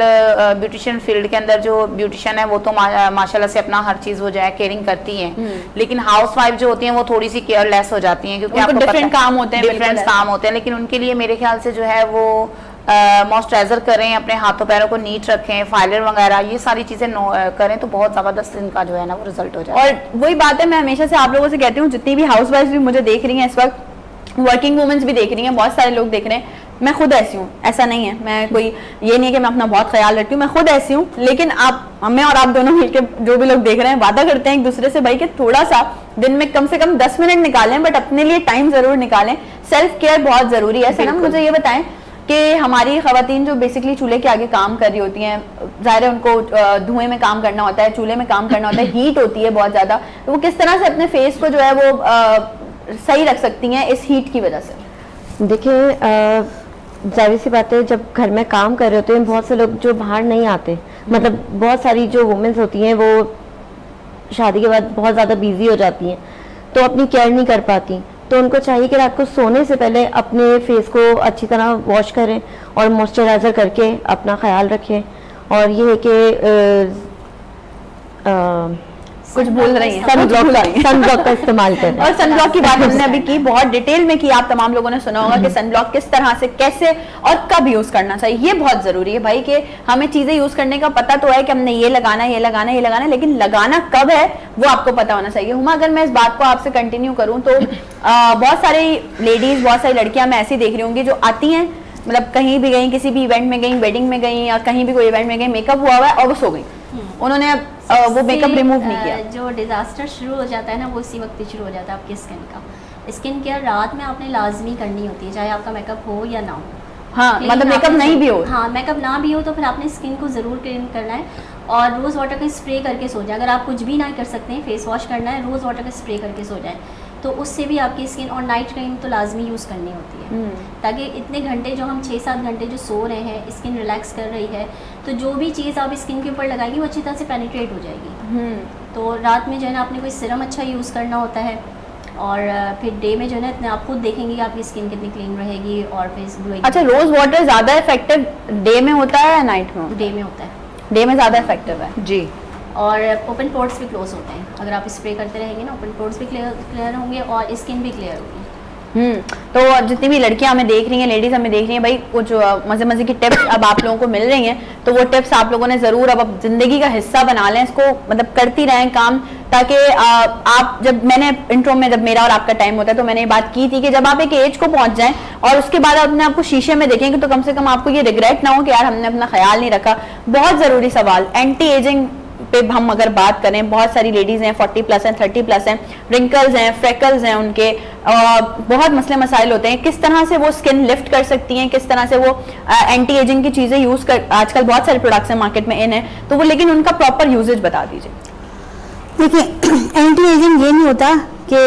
ब्यूटिशियन फील्ड के अंदर जो ब्यूटिशियन है वो तो माशाल्लाह से अपना हर चीज़ वो जो है केयरिंग करती हैं, लेकिन हाउसवाइफ जो होती हैं वो थोड़ी सी केयरलेस हो जाती हैं, क्योंकि आपको डिफरेंट काम होते हैं, डिफरेंट काम होते हैं। लेकिन उनके लिए मेरे ख्याल से जो है वो मॉइस्चराइजर करें, अपने हाथों पैरों को नीट रखें, फाइलर वगैरह ये सारी चीज़ें करें, तो बहुत ज़बरदस्त इनका जो है ना वो रिजल्ट हो जाए। और वही बात है, मैं हमेशा से आप लोगों से कहती हूँ, जितनी भी हाउस वाइफ भी मुझे देख रही हैं इस वक्त, वर्किंग वुमेन्स भी देख रही हैं, बहुत सारे लोग देख रहे हैं, मैं खुद ऐसी हूँ, ऐसा नहीं है, मैं कोई ये नहीं है कि मैं अपना बहुत ख्याल रखती हूँ, मैं खुद ऐसी हूँ। लेकिन आप, मैं और आप दोनों मिलकर जो भी लोग देख रहे हैं, वादा करते हैं एक दूसरे से भाई कि थोड़ा सा दिन में कम से कम 10 मिनट निकालें, बट अपने लिए टाइम जरूर निकालें। सेल्फ केयर बहुत जरूरी है। सनम, मुझे ये बताएं कि हमारी खवातीन जो बेसिकली चूल्हे के आगे काम कर रही होती हैं, जाहिर है उनको धुएं में काम करना होता है, चूल्हे में काम करना होता है, हीट होती है बहुत ज्यादा, तो वो किस तरह से अपने फेस को जो है वो सही रख सकती हैं इस हीट की वजह से? देखिए, जाहिर सी बात है, जब घर में काम कर रहे होते हैं बहुत से लोग जो बाहर नहीं आते, मतलब बहुत सारी जो वुमेन्स होती हैं वो शादी के बाद बहुत ज़्यादा बिजी हो जाती हैं, तो अपनी केयर नहीं कर पाती। तो उनको चाहिए कि रात को सोने से पहले अपने फेस को अच्छी तरह वॉश करें और मॉइस्चराइज़र करके अपना ख्याल रखें। और ये है कि कुछ भूल रही हैं, सन ब्लॉक का इस्तेमाल करें। और सनब्लॉक की बात हमने अभी की, बहुत डिटेल में की, आप तमाम लोगों ने सुना होगा कि सनब्लॉक किस तरह से, कैसे और कब यूज करना चाहिए। ये बहुत जरूरी है भाई कि हमें चीजें यूज करने का पता तो है कि हमने ये लगाना है, ये लगाना है, ये लगाना है, लेकिन लगाना कब है वो आपको पता होना चाहिए। हुमा, अगर मैं इस बात को आपसे कंटिन्यू करूं तो बहुत सारी लेडीज, बहुत सारी लड़कियां मैं ऐसी देख रही होंगी जो आती हैं, मतलब कहीं भी गई, किसी भी इवेंट में गई, वेडिंग में गई या कहीं भी कोई इवेंट में गई, मेकअप हुआ हुआ है और वो सो गई, उन्होंने वो मेकअप रिमूव नहीं किया। जो डिजास्टर शुरू हो जाता है ना, वो उसी वक्त ही शुरू हो जाता है आपकी स्किन का। स्किन केयर रात में आपने लाजमी करनी होती है, चाहे आपका मेकअप हो या ना हो। हाँ, मतलब मेकअप नहीं भी हो, हाँ, मेकअप ना भी हो तो फिर आपने स्किन को ज़रूर क्लीन करना है और रोज़ वाटर का स्प्रे करके सो जाए। अगर आप कुछ भी ना कर सकते हैं, फेस वॉश करना है, रोज़ वाटर का स्प्रे करके सो जाए, तो उससे भी आपकी स्किन, और नाइट क्रीम तो लाजमी यूज़ करनी होती है, ताकि इतने घंटे जो हम 6-7 घंटे जो सो रहे हैं, स्किन रिलैक्स कर रही है, तो जो भी चीज़ आप स्किन के ऊपर लगाएंगी वो अच्छी तरह से पेनिट्रेट हो जाएगी। तो रात में जो है ना आपने कोई सीरम अच्छा यूज़ करना होता है, और फिर डे में जो है ना इतने आप खुद देखेंगे कि आपकी स्किन कितनी क्लीन रहेगी और फेस ग्लोइंग। अच्छा, रोज वाटर ज्यादा इफेक्टिव डे में होता है या नाइट में? डे में होता है, डे में ज्यादा इफेक्टिव है जी। और ओपन पोर्ट्स भी क्लोज होते हैं। अगर आप स्प्रे करते रहेंगे ना, ओपन पोर्ट्स भी क्लियर होंगे और स्किन भी क्लियर होगी। तो जितनी भी लड़कियां हमें देख रही हैं, लेडीज हमें देख रही हैं, भाई कुछ मजे मजे की टिप्स अब आप लोगों को मिल रही हैं, तो वो टिप्स आप लोगों ने जरूर अब जिंदगी का हिस्सा बना लें, इसको मतलब करती रहें काम, ताकि आप, जब मैंने इंट्रो में जब मेरा और आपका टाइम होता है तो मैंने ये बात की थी कि जब आप एक एज को पहुंच जाएं और उसके बाद अपने आपको शीशे में देखेंगे तो कम से कम आपको ये रिग्रेट ना हो कि यार हमने अपना ख्याल नहीं रखा। बहुत जरूरी सवाल, एंटी एजिंग पे हम अगर बात करें, बहुत सारी लेडीज हैं 40+ हैं, 30+ हैं, रिंकल्स हैं, फ्रेकल्स हैं उनके, बहुत मसले मसाइल होते हैं, किस तरह से वो स्किन लिफ्ट कर सकती हैं, किस तरह से वो एंटी एजिंग की चीजें यूज कर, आजकल बहुत सारे प्रोडक्ट्स हैं मार्केट में इन है, तो वो लेकिन उनका प्रॉपर यूजेज बता दीजिए। देखिए, एंटी एजिंग ये नहीं होता कि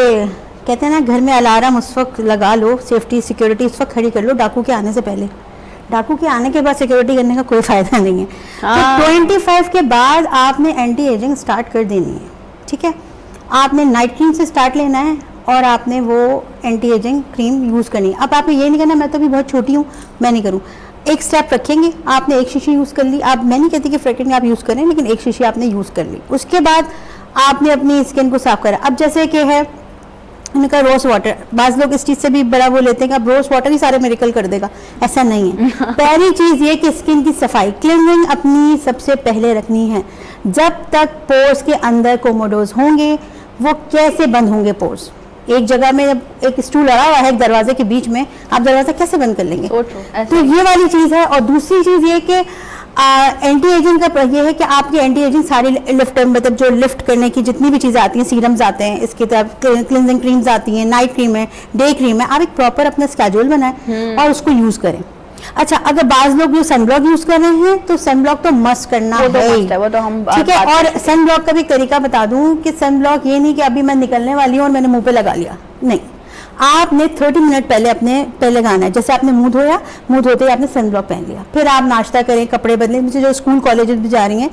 कहते हैं ना घर में अलार्म उस वक्त लगा लो, सेफ्टी सिक्योरिटी उस वक्त खड़ी कर लो डाकू के आने से पहले। डाकू के आने के बाद सिक्योरिटी करने का कोई फ़ायदा नहीं है। तो 25 के बाद आपने एंटी एजिंग स्टार्ट कर देनी है, ठीक है। आपने नाइट क्रीम से स्टार्ट लेना है और आपने वो एंटी एजिंग क्रीम यूज़ करनी है। अब आपने ये नहीं करना मैं तो अभी बहुत छोटी हूँ, मैं नहीं करूँ। एक स्टेप रखेंगे, आपने एक शीशी यूज़ कर ली, आप, मैं नहीं कहती कि फ्रेगरेंस आप यूज़ करें, लेकिन एक शीशी आपने यूज़ कर ली, उसके बाद आपने अपनी स्किन को साफ करा। अब जैसे कि है उनका रोज वाटर, बाज़ लोग इस चीज़ से भी बड़ा वो लेते हैं कि अब रोज वाटर ही सारे मिरेकल कर देगा, ऐसा नहीं है। पहली चीज़ ये कि स्किन की सफाई, क्लीनिंग अपनी सबसे पहले रखनी है। जब तक पोर्स के अंदर कोमोडोज होंगे, वो कैसे बंद होंगे पोर्स? एक जगह में एक स्टूल लगा हुआ है एक दरवाजे के बीच में, आप दरवाजा कैसे बंद कर लेंगे? तो ये वाली चीज़ है। और दूसरी चीज़ ये कि एंटी एजिंग का ये है कि आपकी एंटी एजिंग सारी लिफ्ट, मतलब जो लिफ्ट करने की जितनी भी चीज़ें आती हैं, सीरम्स आते हैं, इसकी तरफ क्लिनजिंग क्रीम्स आती हैं, नाइट क्रीम है, डे क्रीम है, आप एक प्रॉपर अपना स्केड्यूल बनाएं और उसको यूज़ करें। अच्छा, अगर बाज़ लोग जो सनब्लॉक यूज़ कर रहे हैं तो सनब्लॉक तो मस्ट करना है, वो तो हम ठीक है। और सनब्लॉक का भी तरीका बता दूं कि सनब्लॉक ये नहीं कि अभी मैं निकलने वाली हूँ और मैंने मुंह पे लगा लिया, नहीं। आपने 30 मिनट पहले अपने पे लगाना है। जैसे आपने मुंह धोया, मुंह धोते ही आपने सनब्लॉक पहन लिया, फिर आप नाश्ता करें, कपड़े बदलें, मुझे जो स्कूल कॉलेजेस भी जा रही हैं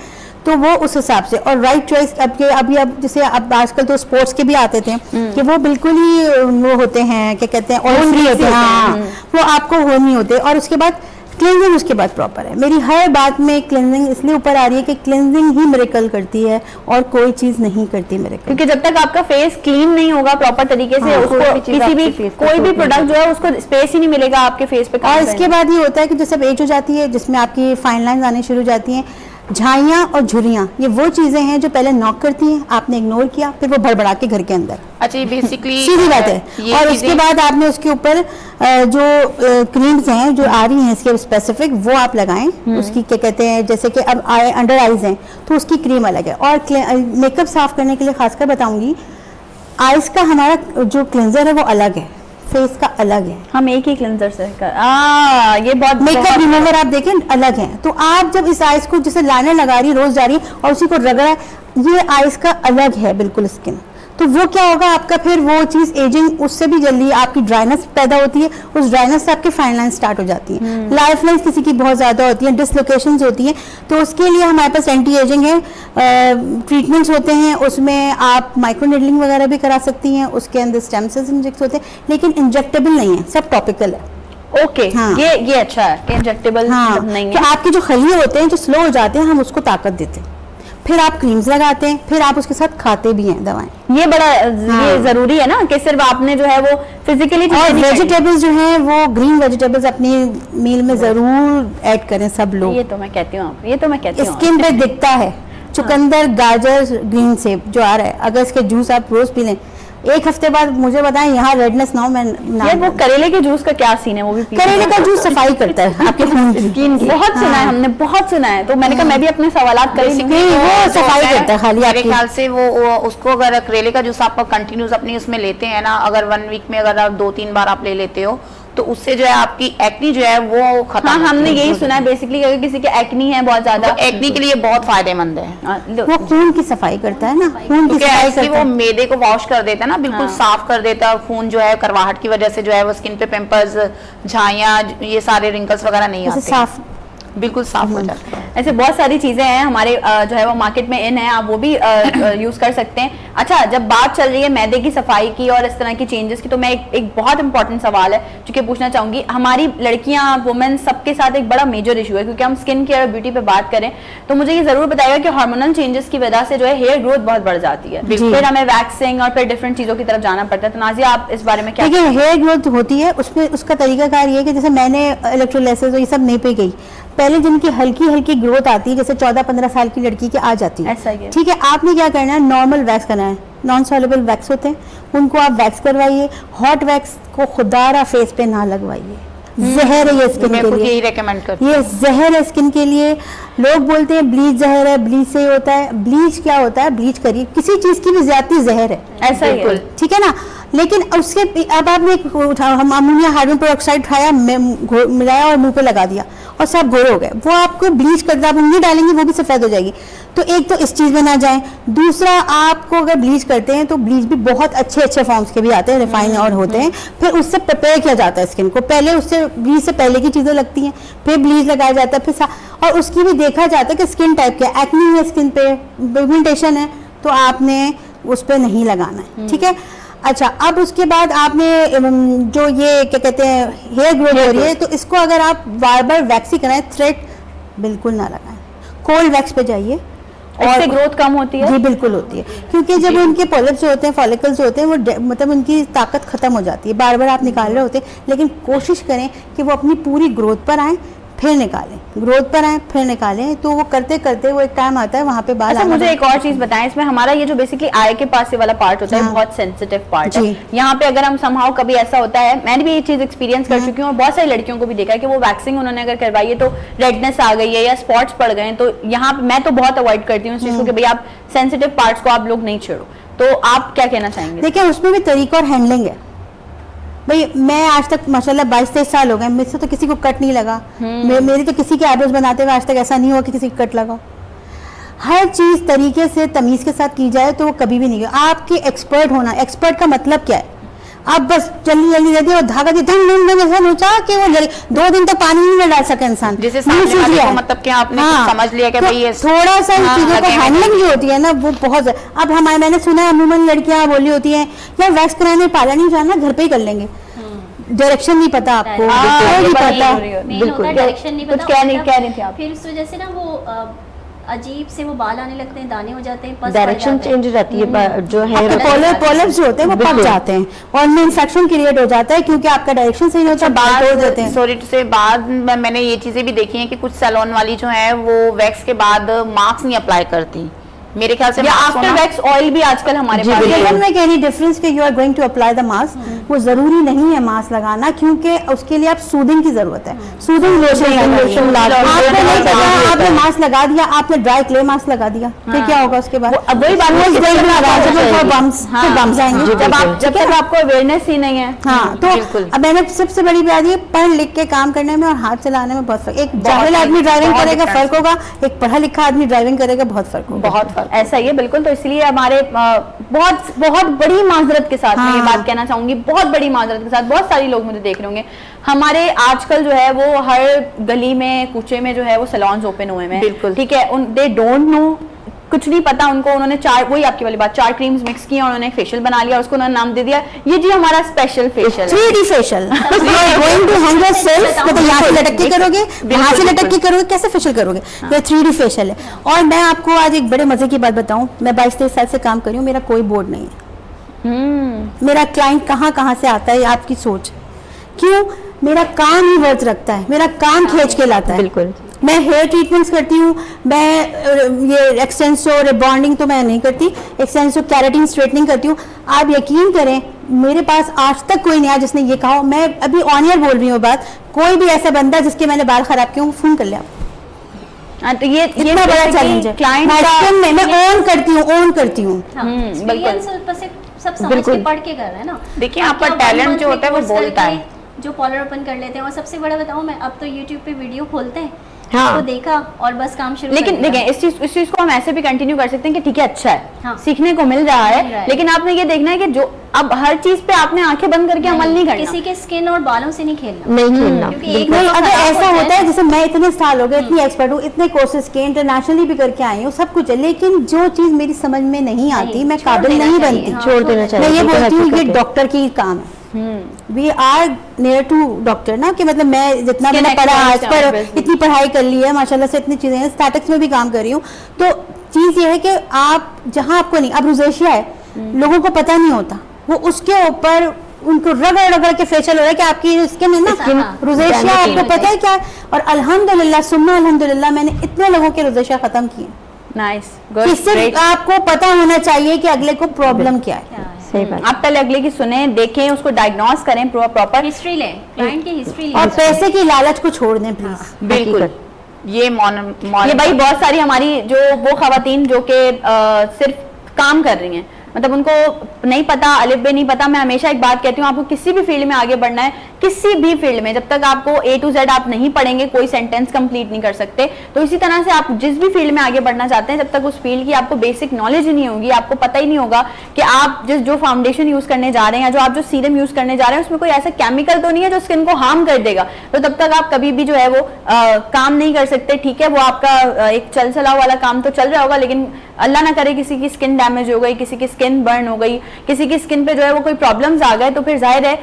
तो वो उस हिसाब से। और राइट चॉइस, अब जैसे अब आजकल तो स्पोर्ट्स के भी आते थे कि वो बिल्कुल ही वो होते हैं, क्या कहते हैं, ऑयल फ्री होते हैं, हाँ, वो आपको हो नहीं होते। और उसके बाद क्लिनजिंग उसके बाद प्रॉपर है। मेरी हर बात में क्लिनजिंग इसलिए ऊपर आ रही है कि क्लिनजिंग ही मिरेकल करती है और कोई चीज़ नहीं करती मिरेकल, क्योंकि जब तक आपका फेस क्लीन नहीं होगा प्रॉपर तरीके से, उसको किसी भी कोई भी प्रोडक्ट जो है उसको स्पेस ही नहीं मिलेगा आपके फेस पे। और इसके बाद ये होता है कि जैसे एज हो जाती है, जिसमें आपकी फाइन लाइंस आनी शुरू हो जाती हैं, झाइयाँ और झुर्रियाँ, ये वो चीज़ें हैं जो पहले नॉक करती हैं, आपने इग्नोर किया, फिर वो भड़बड़ा के घर के अंदर। अच्छा, बेसिकली सीधी बात है। और उसके बाद आपने उसके ऊपर जो क्रीम्स हैं जो आ रही हैं इसके स्पेसिफिक, वो आप लगाएं। उसकी क्या कहते हैं, जैसे कि अब अंडर आइज हैं तो उसकी क्रीम अलग है। और मेकअप साफ करने के लिए खासकर बताऊंगी, आइज का हमारा जो क्लेंजर है वो अलग है, फेस का अलग है। हम एक ही क्लेंजर से ये बहुत मेकअप रिमूवर आप देखें अलग है। तो आप जब इस आइज को जैसे लाइनर लगा रही, रोज जा रही और उसी को रगड़ा, ये आइज का अलग है बिल्कुल स्किन। तो वो क्या होगा आपका, फिर वो चीज़ एजिंग उससे भी जल्दी आपकी ड्राइनेस पैदा होती है, उस ड्राइनेस से आपकी फाइन लाइन स्टार्ट हो जाती है, लाइफ लाइन किसी की बहुत ज़्यादा होती है, डिसलोकेशंस होती हैं। तो उसके लिए हमारे पास एंटी एजिंग है, ट्रीटमेंट्स होते हैं, उसमें आप माइक्रोनेडलिंग वगैरह भी करा सकती हैं, उसके अंदर स्टेम सेल्स इंजेक्ट होते हैं, लेकिन इंजेक्टेबल नहीं है, सब टॉपिकल है। ओके, हाँ। ये अच्छा है, इंजेक्टेबल हाँ, नहीं कि है। आपके जो खलिए होते हैं जो स्लो हो जाते हैं, हम उसको ताकत देते हैं। फिर आप क्रीम्स लगाते हैं, फिर आप उसके साथ खाते भी हैं दवाएं। ये बड़ा हाँ। ये जरूरी है ना कि सिर्फ आपने जो है वो फिजिकली और वेजिटेबल्स जो हैं वो ग्रीन वेजिटेबल्स अपनी मील में जरूर ऐड करें सब लोग। ये तो मैं कहती हूँ, ये तो मैं कहती हूँ। स्किन पे दिखता है, चुकंदर, गाजर, ग्रीन सेब जो आ रहा है, अगर इसके जूस आप रोज पी लें, एक हफ्ते बाद मुझे बताएं यहाँ रेडनेस ना हो। मैं यार वो करेले के जूस का क्या सीन है, वो भी पीते करेले हैं। का जूस सफाई करता है आपके खून की। बहुत सुना है हमने, बहुत सुना है, तो मैंने कहा मैं भी अपने सवालात कर लूंगी। नहीं, वो सफाई करता है खाली मेरे आपकी। ख्याल से वो उसको अगर करेले का जूस आप कंटिन्यूस अपनी उसमें लेते हैं ना, अगर 1 वीक में अगर आप 2-3 बार आप ले लेते हो, तो उससे जो है आपकी एक्नी जो है वो खत्म। हाँ, हमने होती है। यही सुना है बेसिकली, अगर किसी के एक्नी है बहुत ज्यादा, तो एक्नी के लिए बहुत फायदेमंद है, हाँ, लो। वो खून की सफाई करता है ना, खून की क्योंकि सफाई एक्चुअली करता वो है। मैदे को वॉश कर देता है ना, बिल्कुल हाँ। साफ कर देता है। खून जो है करवाहट की वजह से जो है वो स्किन पे पिंपल्स, झाइयाँ, ये सारे रिंकल्स वगैरह नहीं उसे आते, साफ बिल्कुल साफ हो जाता है। ऐसे बहुत सारी चीजें हैं हमारे जो है वो मार्केट में इन है, आप वो भी यूज कर सकते हैं। अच्छा, जब बात चल रही है मैदे की सफाई की और इस तरह की चेंजेस की, तो मैं एक बहुत इंपॉर्टेंट सवाल है जो कि पूछना चाहूंगी। हमारी लड़कियां, वुमेन, सबके साथ एक बड़ा मेजर इशू है, क्योंकि हम स्किन केयर और ब्यूटी पे बात करें तो मुझे ये जरूर बताएगा कि हार्मोनल चेंजेस की वजह से जो है हेयर ग्रोथ बहुत बढ़ जाती है, फिर हमें वैक्सिंग और फिर डिफरेंट चीजों की तरफ जाना पड़ता है। तो नाजिया, आप इस बारे में क्या? देखिए, हेयर ग्रोथ होती है, उसमें उसका तरीकाकार ये है कि जैसे मैंने इलेक्ट्रोलाइसिस और ये सब नहीं पे गई, पहले जिनकी हल्की हल्की ग्रोथ आती है, जैसे 14-15 साल की लड़की की आ जाती है, ऐसा ही है। ठीक है, आपने क्या करना है, नॉर्मल वैक्स करना है। नॉन सॉल्युबल वैक्स होते हैं, उनको आप वैक्स करवाइए। हॉट वैक्स को खुदारा फेस पे ना लगवाइए, जहर है ये स्किन मैं के खुद लिए, यही रेकमेंड करती ये जहर है स्किन के लिए। लोग बोलते हैं ब्लीच जहर है, ब्लीच से ही होता है। ब्लीच क्या होता है, ब्लीच करिए, किसी चीज की भी ज्यादा जहर है, ऐसा ही है। ठीक है ना। लेकिन उसके अब आपने हम अमोनिया हाइड्रोजन पेरोक्साइड उठाया, मिलाया और मुंह पे लगा दिया और सब गोरे हो गए, वो आपको ब्लीच कर, आप उंगली डालेंगे वो भी सफेद हो जाएगी। तो एक तो इस चीज में ना जाएं। दूसरा, आपको अगर ब्लीच करते हैं तो ब्लीच भी बहुत अच्छे अच्छे फॉर्म्स के भी आते हैं, रिफाइन और होते हैं, फिर उससे प्रिपेयर किया जाता है स्किन को। पहले उससे ब्लीच से पहले की चीजें लगती हैं, फिर ब्लीच लगाया जाता है, फिर और उसकी भी देखा जाता है कि स्किन टाइप क्या, एक्नी है स्किन पे, पिगमेंटेशन है, तो आपने उस पर नहीं लगाना है, ठीक है। अच्छा, अब उसके बाद आपने जो ये क्या कहते हैं हेयर ग्रोथ हो रही है, तो इसको अगर आप बार बार वैक्स ही कराएं, थ्रेड बिल्कुल ना लगाएं, कोल्ड वैक्स पे जाइए। इससे ग्रोथ कम होती है? जी बिल्कुल होती है, क्योंकि जब उनके पॉलिप्स जो होते हैं, फॉलिकल्स जो होते हैं, वो मतलब उनकी ताकत खत्म हो जाती है, बार बार आप निकाल रहे होते हैं। लेकिन कोशिश करें कि वो अपनी पूरी ग्रोथ पर आए फिर निकालें, ग्रोथ पर आए फिर निकालें, तो वो करते करते वो एक टाइम आता है वहाँ पे बाल अच्छा, आना मुझे एक और चीज बताएं, इसमें हमारा ये जो बेसिकली आई के पास से वाला पार्ट होता है, हाँ। बहुत सेंसिटिव पार्ट है। जी। यहाँ पे अगर हम समहाउ कभी ऐसा होता है, मैंने भी ये चीज एक्सपीरियंस कर चुकी हूँ और बहुत सारी लड़कियों को भी देखा है कि वो वैक्सिंग उन्होंने अगर करवाई है तो रेडनेस आ गई है या स्पॉट्स पड़ गए हैं, तो यहाँ पे मैं तो बहुत अवॉइड करती हूँ इस चीज को कि भाई आप सेंसिटिव पार्ट्स को आप लोग नहीं छेड़ो। तो आप क्या कहना चाहेंगे? देखिए, उसमें भी तरीका और हैंडलिंग है। भाई मैं आज तक माशाल्लाह 22-23 साल हो गए, मुझसे तो किसी को कट नहीं लगा, मेरी तो किसी के आईब्रोज बनाते हुए आज तक ऐसा नहीं हुआ कि किसी को कट लगा। हर चीज तरीके से तमीज के साथ की जाए तो वो कभी भी नहीं होगा। आपके एक्सपर्ट होना, एक्सपर्ट का मतलब क्या है, आप बस जल्दी जल्दी दे दिया और धागा दिया, ऐसा नोचा कि वो 2 दिन तक पानी नहीं में डाल सके इंसान, जिसे सामने वाले को मतलब कि आपने कुछ समझ लिया कि तो भाई ये थोड़ा सा इन हाँ, चीजों को हल्के में हैंडलिंग जो होती है ना, वो बहुत अब हमारे, मैंने सुना है अमूमन लड़कियां बोली होती हैं यार वैक्स कराने पार्लर नहीं जाना, घर पे ही कर लेंगे, डायरेक्शन नहीं पता आपको, हाँ, कोई नहीं ये बड़ी पता। जरूरी होती है। मेन होता है डायरेक्शन नहीं कुछ पता, कह उल्टा रही थी आप? फिर उस वजह से ना वो अजीब से वो बाल आने लगते हैं, दाने हो जाते हैं, पस पड़ डायरेक्शन जाते हैं। चेंज हो जाती है, जो हेयर आपके पॉलिप्स जो होते हैं वो पक बिल्कुल। जाते हैं और उनमें इन्फेक्शन क्रिएट हो जाता है, क्योंकि आपका डायरेक्शन सही नहीं होता, बाल तोड़ देते हैं। सॉरी से बाद में मैंने ये चीजें भी देखी हैं कि कुछ सैलून वाली जो है वो वैक्स के बाद मास्क नहीं अप्लाई करती, मेरे ख्याल से या mask आफ्टर होना- वैक्स ऑयल भी आजकल हमारे जी, पास है। लेकिन मैं कह रही डिफरेंस कि you are going to apply the mask, वो जरूरी नहीं है मास्क लगाना, क्योंकि उसके लिए आप सूदिंग की जरूरत है, सूदिंग लोशन आपने मास्क लगा दिया, आपने ड्राई क्ले मास्क लगा दिया, फिर क्या होगा उसके बाद? अब वही बात है, बम्स आएंगे जब तक आपको अवेयरनेस ही नहीं है। हाँ, तो बिल्कुल। अब मैंने सबसे बड़ी बात ये, पढ़ लिख के काम करने में और हाथ चलाने में बहुत फर्क। एक जाहिल आदमी ड्राइविंग बहुत करेगा difference फर्क होगा, एक पढ़ा लिखा आदमी ड्राइविंग करेगा बहुत फर्क होगा। बहुत फर्क ऐसा ही है बिल्कुल। तो इसलिए हमारे बहुत बहुत बड़ी माजरत के साथ मैं ये हाँ। बात कहना चाहूंगी, बहुत बड़ी माजरत के साथ, बहुत सारे लोग मुझे देख रहे होंगे, हमारे आजकल जो है वो हर गली में कूचे में जो है वो सैलून्स ओपन हुए हैं, बिल्कुल। ठीक है, दे डोंट नो कुछ नहीं पता उनको, उन्होंने वही आपकी वाली बात 4 क्रीम्स मिक्स की और उन्होंने फेशियल बना लिया, उसको उन्होंने नाम दे दिया ये जी हमारा special facial 3D facial going to hang yourself, मतलब यहाँ से लटक के करोगे, यहाँ से लटक के करोगे, कैसे फेशियल करोगे? ये 3D फेशियल है। और मैं आपको आज एक बड़े मजे की बात बताऊं, मैं 22-23 साल से काम कर रही हूँ, मेरा कोई बोर्ड नहीं है। मेरा क्लाइंट कहाँ से आता है आपकी सोच, क्यों? मेरा काम ही वर्थ रखता है, मेरा काम खींच के लाता है। बिल्कुल। मैं हेयर ट्रीटमेंट्स करती हूँ, मैं ये एक्सटेंसो रिबॉन्डिंग तो मैं नहीं करती, एक्सटेंसो कैरेटिन स्ट्रेटनिंग करती हूँ। आप यकीन करें मेरे पास आज तक कोई नहीं आया जिसने ये कहा, मैं अभी ऑन एयर बोल रही हूँ बात, कोई भी ऐसा बंदा जिसके मैंने बाल खराब किए फोन कर लिया। तो ये इतना बड़ा चैलेंज है क्लाइंट मैं ओन करती हूँ। एक्सपीरियंस ऊपर से सब समझ के पढ़ के कर रहे हैं ना। देखिए, अब आपका क्या टैलेंट 1 month जो होता है वो course बोलता करके है। जो पार्लर ओपन कर लेते हैं, और सबसे बड़ा बताऊं मैं, अब तो YouTube पे वीडियो खोलते हैं, हाँ। तो देखा और बस काम शुरू लेकिन कर दिया। देखें इस चीज को हम ऐसे भी कंटिन्यू कर सकते हैं कि ठीक है अच्छा है, हाँ। सीखने को मिल रहा मिल रहा है, है। लेकिन आपने ये देखना है कि जो अब हर चीज पे आपने आंखें बंद करके अमल नहीं करना। किसी के स्किन और बालों से नहीं खेलना, नहीं खेलना। क्योंकि एक नहीं, बार अगर खराब ऐसा हो होता जाए है, जैसे मैं इतने साल हो गए, इतनी एक्सपर्ट हूँ, इतने कोर्सेज के इंटरनेशनली भी करके आई हूँ, सब कुछ है, लेकिन जो चीज मेरी समझ में नहीं आती, मैं छोड़ काबिल देना नहीं चाहिए, बनती, हाँ, छोड़ देना चाहिए। मैं ये बिल्कुल बोलती हूँ हकीकत ये है। डॉक्टर की काम है। We are near to doctor ना, कि मतलब मैं जितना Skin मैंने पढ़ा आज experts हैं, पर obviously। इतनी पढ़ाई कर ली है माशाल्लाह से, इतनी चीजें हैं, स्टैटिक्स में भी काम कर रही हूँ। तो चीज ये है कि आप जहाँ आपको नहीं, अब रोजेशिया है, लोगों को पता नहीं होता, वो उसके ऊपर उनको रगड़ रगड़ के फेशियल हो रहा है कि आपकी स्किन है ना, स्किन रोजेशिया आपको पता है क्या है? और अल्हम्दुलिल्लाह सुम्मा अल्हम्दुलिल्लाह मैंने इतने लोगों के रोजेशिया खत्म किए नाइस कि गुड सिर्फ आपको पता होना चाहिए कि अगले को प्रॉब्लम क्या है। क्या है। सही बात। आप पहले अगले की सुने, देखें, उसको डायग्नोस करें प्रॉपर। हिस्ट्री लें, क्लाइंट की हिस्ट्री और लें। पैसे की लालच को छोड़ दें प्लीज। बिल्कुल, ये ये भाई बहुत सारी हमारी जो वो खवातीन जो कि सिर्फ काम कर रही हैं, मतलब उनको नहीं पता, अलिफ बे नहीं पता। मैं हमेशा एक बात कहती हूँ, आपको किसी भी फील्ड में आगे बढ़ना है, किसी भी फील्ड में, जब तक आपको A to Z आप नहीं पढ़ेंगे कोई सेंटेंस कंप्लीट नहीं कर सकते। तो इसी तरह से आप जिस भी फील्ड में आगे बढ़ना चाहते हैं, जब तक उस फील्ड की आपको बेसिक नॉलेज ही नहीं होगी, आपको पता ही नहीं होगा कि आप जो फाउंडेशन यूज करने जा रहे हैं, या जो सीरम यूज करने जा रहे हैं, उसमें कोई ऐसा केमिकल तो नहीं है जो स्किन को हार्म कर देगा, तो तब तक आप कभी भी जो है वो काम नहीं कर सकते। ठीक है, वो आपका एक चल चला वाला काम तो चल रहा होगा, लेकिन अल्लाह ना करे किसी की स्किन डैमेज हो गई, किसी की स्किन बर्न हो गई, किसी की स्किन पे जो है वो कोई प्रॉब्लम्स आ गए, तो फिर जाहिर है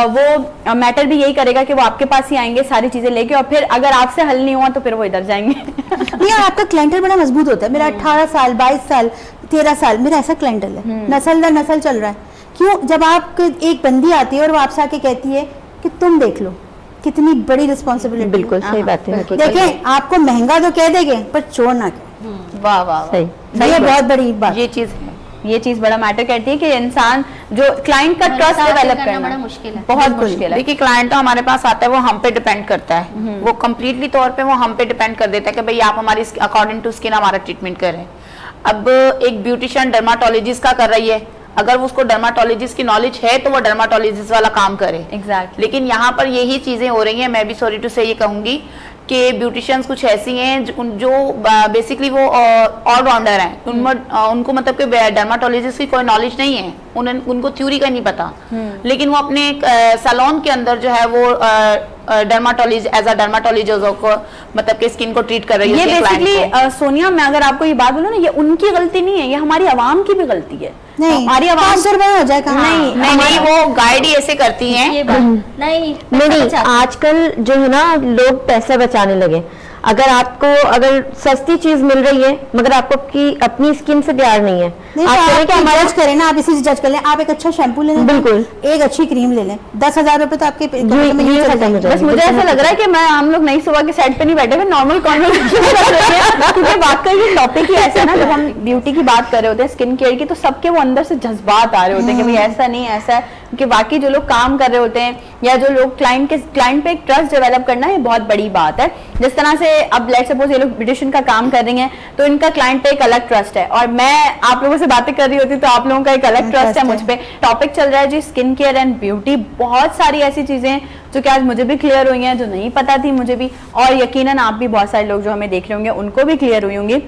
वो मैटर भी यही करेगा कि वो आपके पास ही आएंगे सारी चीजें लेके, और फिर अगर आपसे हल नहीं हुआ तो फिर वो इधर जाएंगे। नहीं, आपका क्लाइंटल बड़ा मजबूत होता है। मेरा 18 साल 22 साल 13 साल मेरा ऐसा क्लाइंटल है, नस्ल दर नस्ल चल रहा है। क्यों? जब आप एक बंदी आती है और वो आपसे आके कहती है कि तुम देख लो, कितनी बड़ी रिस्पॉन्सिबिलिटी। बिल्कुल सही बात है। देखें, आपको महंगा तो कह देंगे पर चोर ना कहें, वाह वाह सही। ये बहुत बड़ी बात। ये चीज है। ये चीज बड़ा मैटर करती है कि इंसान जो क्लाइंट का ट्रस्ट भरोसा डेवलप करना करना बड़ा मुश्किल है। बहुत मुश्किल है। देखिए, क्लाइंट तो हमारे पास आता है, वो हम पे डिपेंड करता है, वो कम्प्लीटली तौर पे वो हम पे डिपेंड कर देता है कि भाई आप हमारी अकॉर्डिंग टू स्किन हमारा ट्रीटमेंट करें। अब एक ब्यूटिशियन डर्माटोलॉजिस्ट का कर रही है, अगर उसको डर्माटोलॉजिस्ट की नॉलेज है तो वो डर्माटोलॉजिस्ट वाला काम करे। एग्जैक्टली। लेकिन यहाँ पर यही चीजें हो रही हैं। मैं भी सॉरी टू से ये कहूंगी कि ब्यूटिशियंस कुछ ऐसी हैं जो बेसिकली वो ऑलराउंडर हैं, उनको मतलब कि डर्माटोलॉजिस्ट की कोई नॉलेज नहीं है, उनको थ्योरी का नहीं पता, लेकिन वो अपने सैलून के अंदर जो है वो एज अ डर्माटोलॉजिस्ट को मतलब कि स्किन को ट्रीट कर रही है। ये बेसिकली सोनिया, मैं अगर आपको ये बात बोलूं ना, ये उनकी गलती नहीं है, ये हमारी आवाम की भी गलती है। नहीं, हमारी आवाम 500 रुपए हो जाए कहाँ? नहीं, वो गाइड ही ऐसे करती हैं। ये बात नहीं, नहीं, अच्छा, आजकल जो है ना लोग पैसा बचाने लगे। अगर आपको अगर सस्ती चीज मिल रही है मगर आपको अपनी स्किन से प्यार नहीं है, नहीं, आप तो करें आप कि हमारा जज करें ना, आप इसी से जज कर लें। आप एक अच्छा शैम्पू ले लें, बिल्कुल। एक अच्छी क्रीम ले लें, 10,000 रुपए तो आपके ये में ही चल खत्म हो जाएंगे। जाएगा। बस मुझे ऐसा लग रहा है कि मैं हम लोग नई सुबह के सेट पे नहीं बैठे हुए, नॉर्मल कॉन्वर्सेशन कर रहे हैं, क्योंकि वाकई ये टॉपिक ही ऐसा है ना, जब हम ब्यूटी की बात कर रहे होते हैं, स्किन केयर की, तो सबके वो अंदर से जज्बात आ रहे होते हैं कि भाई ऐसा नहीं, ऐसा है। कि वाकई जो लोग काम कर रहे होते हैं, या जो लोग क्लाइंट पे एक ट्रस्ट डेवलप करना है, बहुत बड़ी बात है। जिस तरह से अब लेट्स सपोज ये लोग ब्यूटिशियन का काम कर रही हैं, तो इनका क्लाइंट पे एक अलग ट्रस्ट है, और मैं आप लोगों से बातें कर रही होती तो आप लोगों का एक अलग ट्रस्ट है मुझ पे। टॉपिक चल रहा है जी स्किन केयर एंड ब्यूटी, बहुत सारी ऐसी चीजें जो कि आज मुझे भी क्लियर हुई हैं, जो नहीं पता थी मुझे भी, और यकीनन आप भी बहुत सारे लोग जो हमें देख रहे होंगे उनको भी क्लियर हुई होंगी।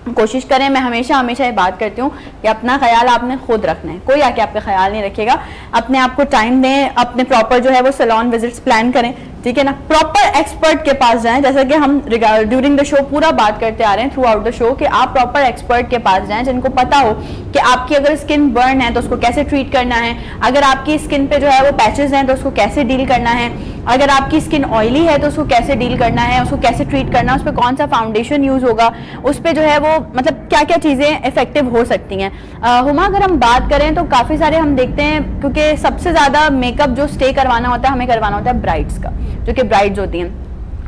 कोशिश करें, मैं हमेशा ये बात करती हूँ कि अपना ख्याल आपने खुद रखना है, कोई आके आपका ख्याल नहीं रखेगा। अपने आप को टाइम दें, अपने प्रॉपर जो है वो सैलून विजिट्स प्लान करें, ठीक है ना, प्रॉपर एक्सपर्ट के पास जाएं, जैसा कि हम ड्यूरिंग द शो पूरा बात करते आ रहे हैं थ्रू आउट द शो कि आप प्रॉपर एक्सपर्ट के पास जाएं जिनको पता हो कि आपकी अगर स्किन बर्न है तो उसको कैसे ट्रीट करना है, अगर आपकी स्किन पे जो है वो पैचेस हैं तो उसको कैसे डील करना है, अगर आपकी स्किन ऑयली है तो उसको कैसे डील करना है, उसको कैसे ट्रीट करना है, उस पर कौन सा फाउंडेशन यूज होगा, उस पर जो है वो मतलब क्या क्या चीज़ें इफेक्टिव हो सकती हैं। हुमा, अगर हम बात करें तो काफ़ी सारे हम देखते हैं, क्योंकि सबसे ज़्यादा मेकअप जो स्टे करवाना होता है, हमें करवाना होता है ब्राइड्स का, जो कि ब्राइड्स होती हैं।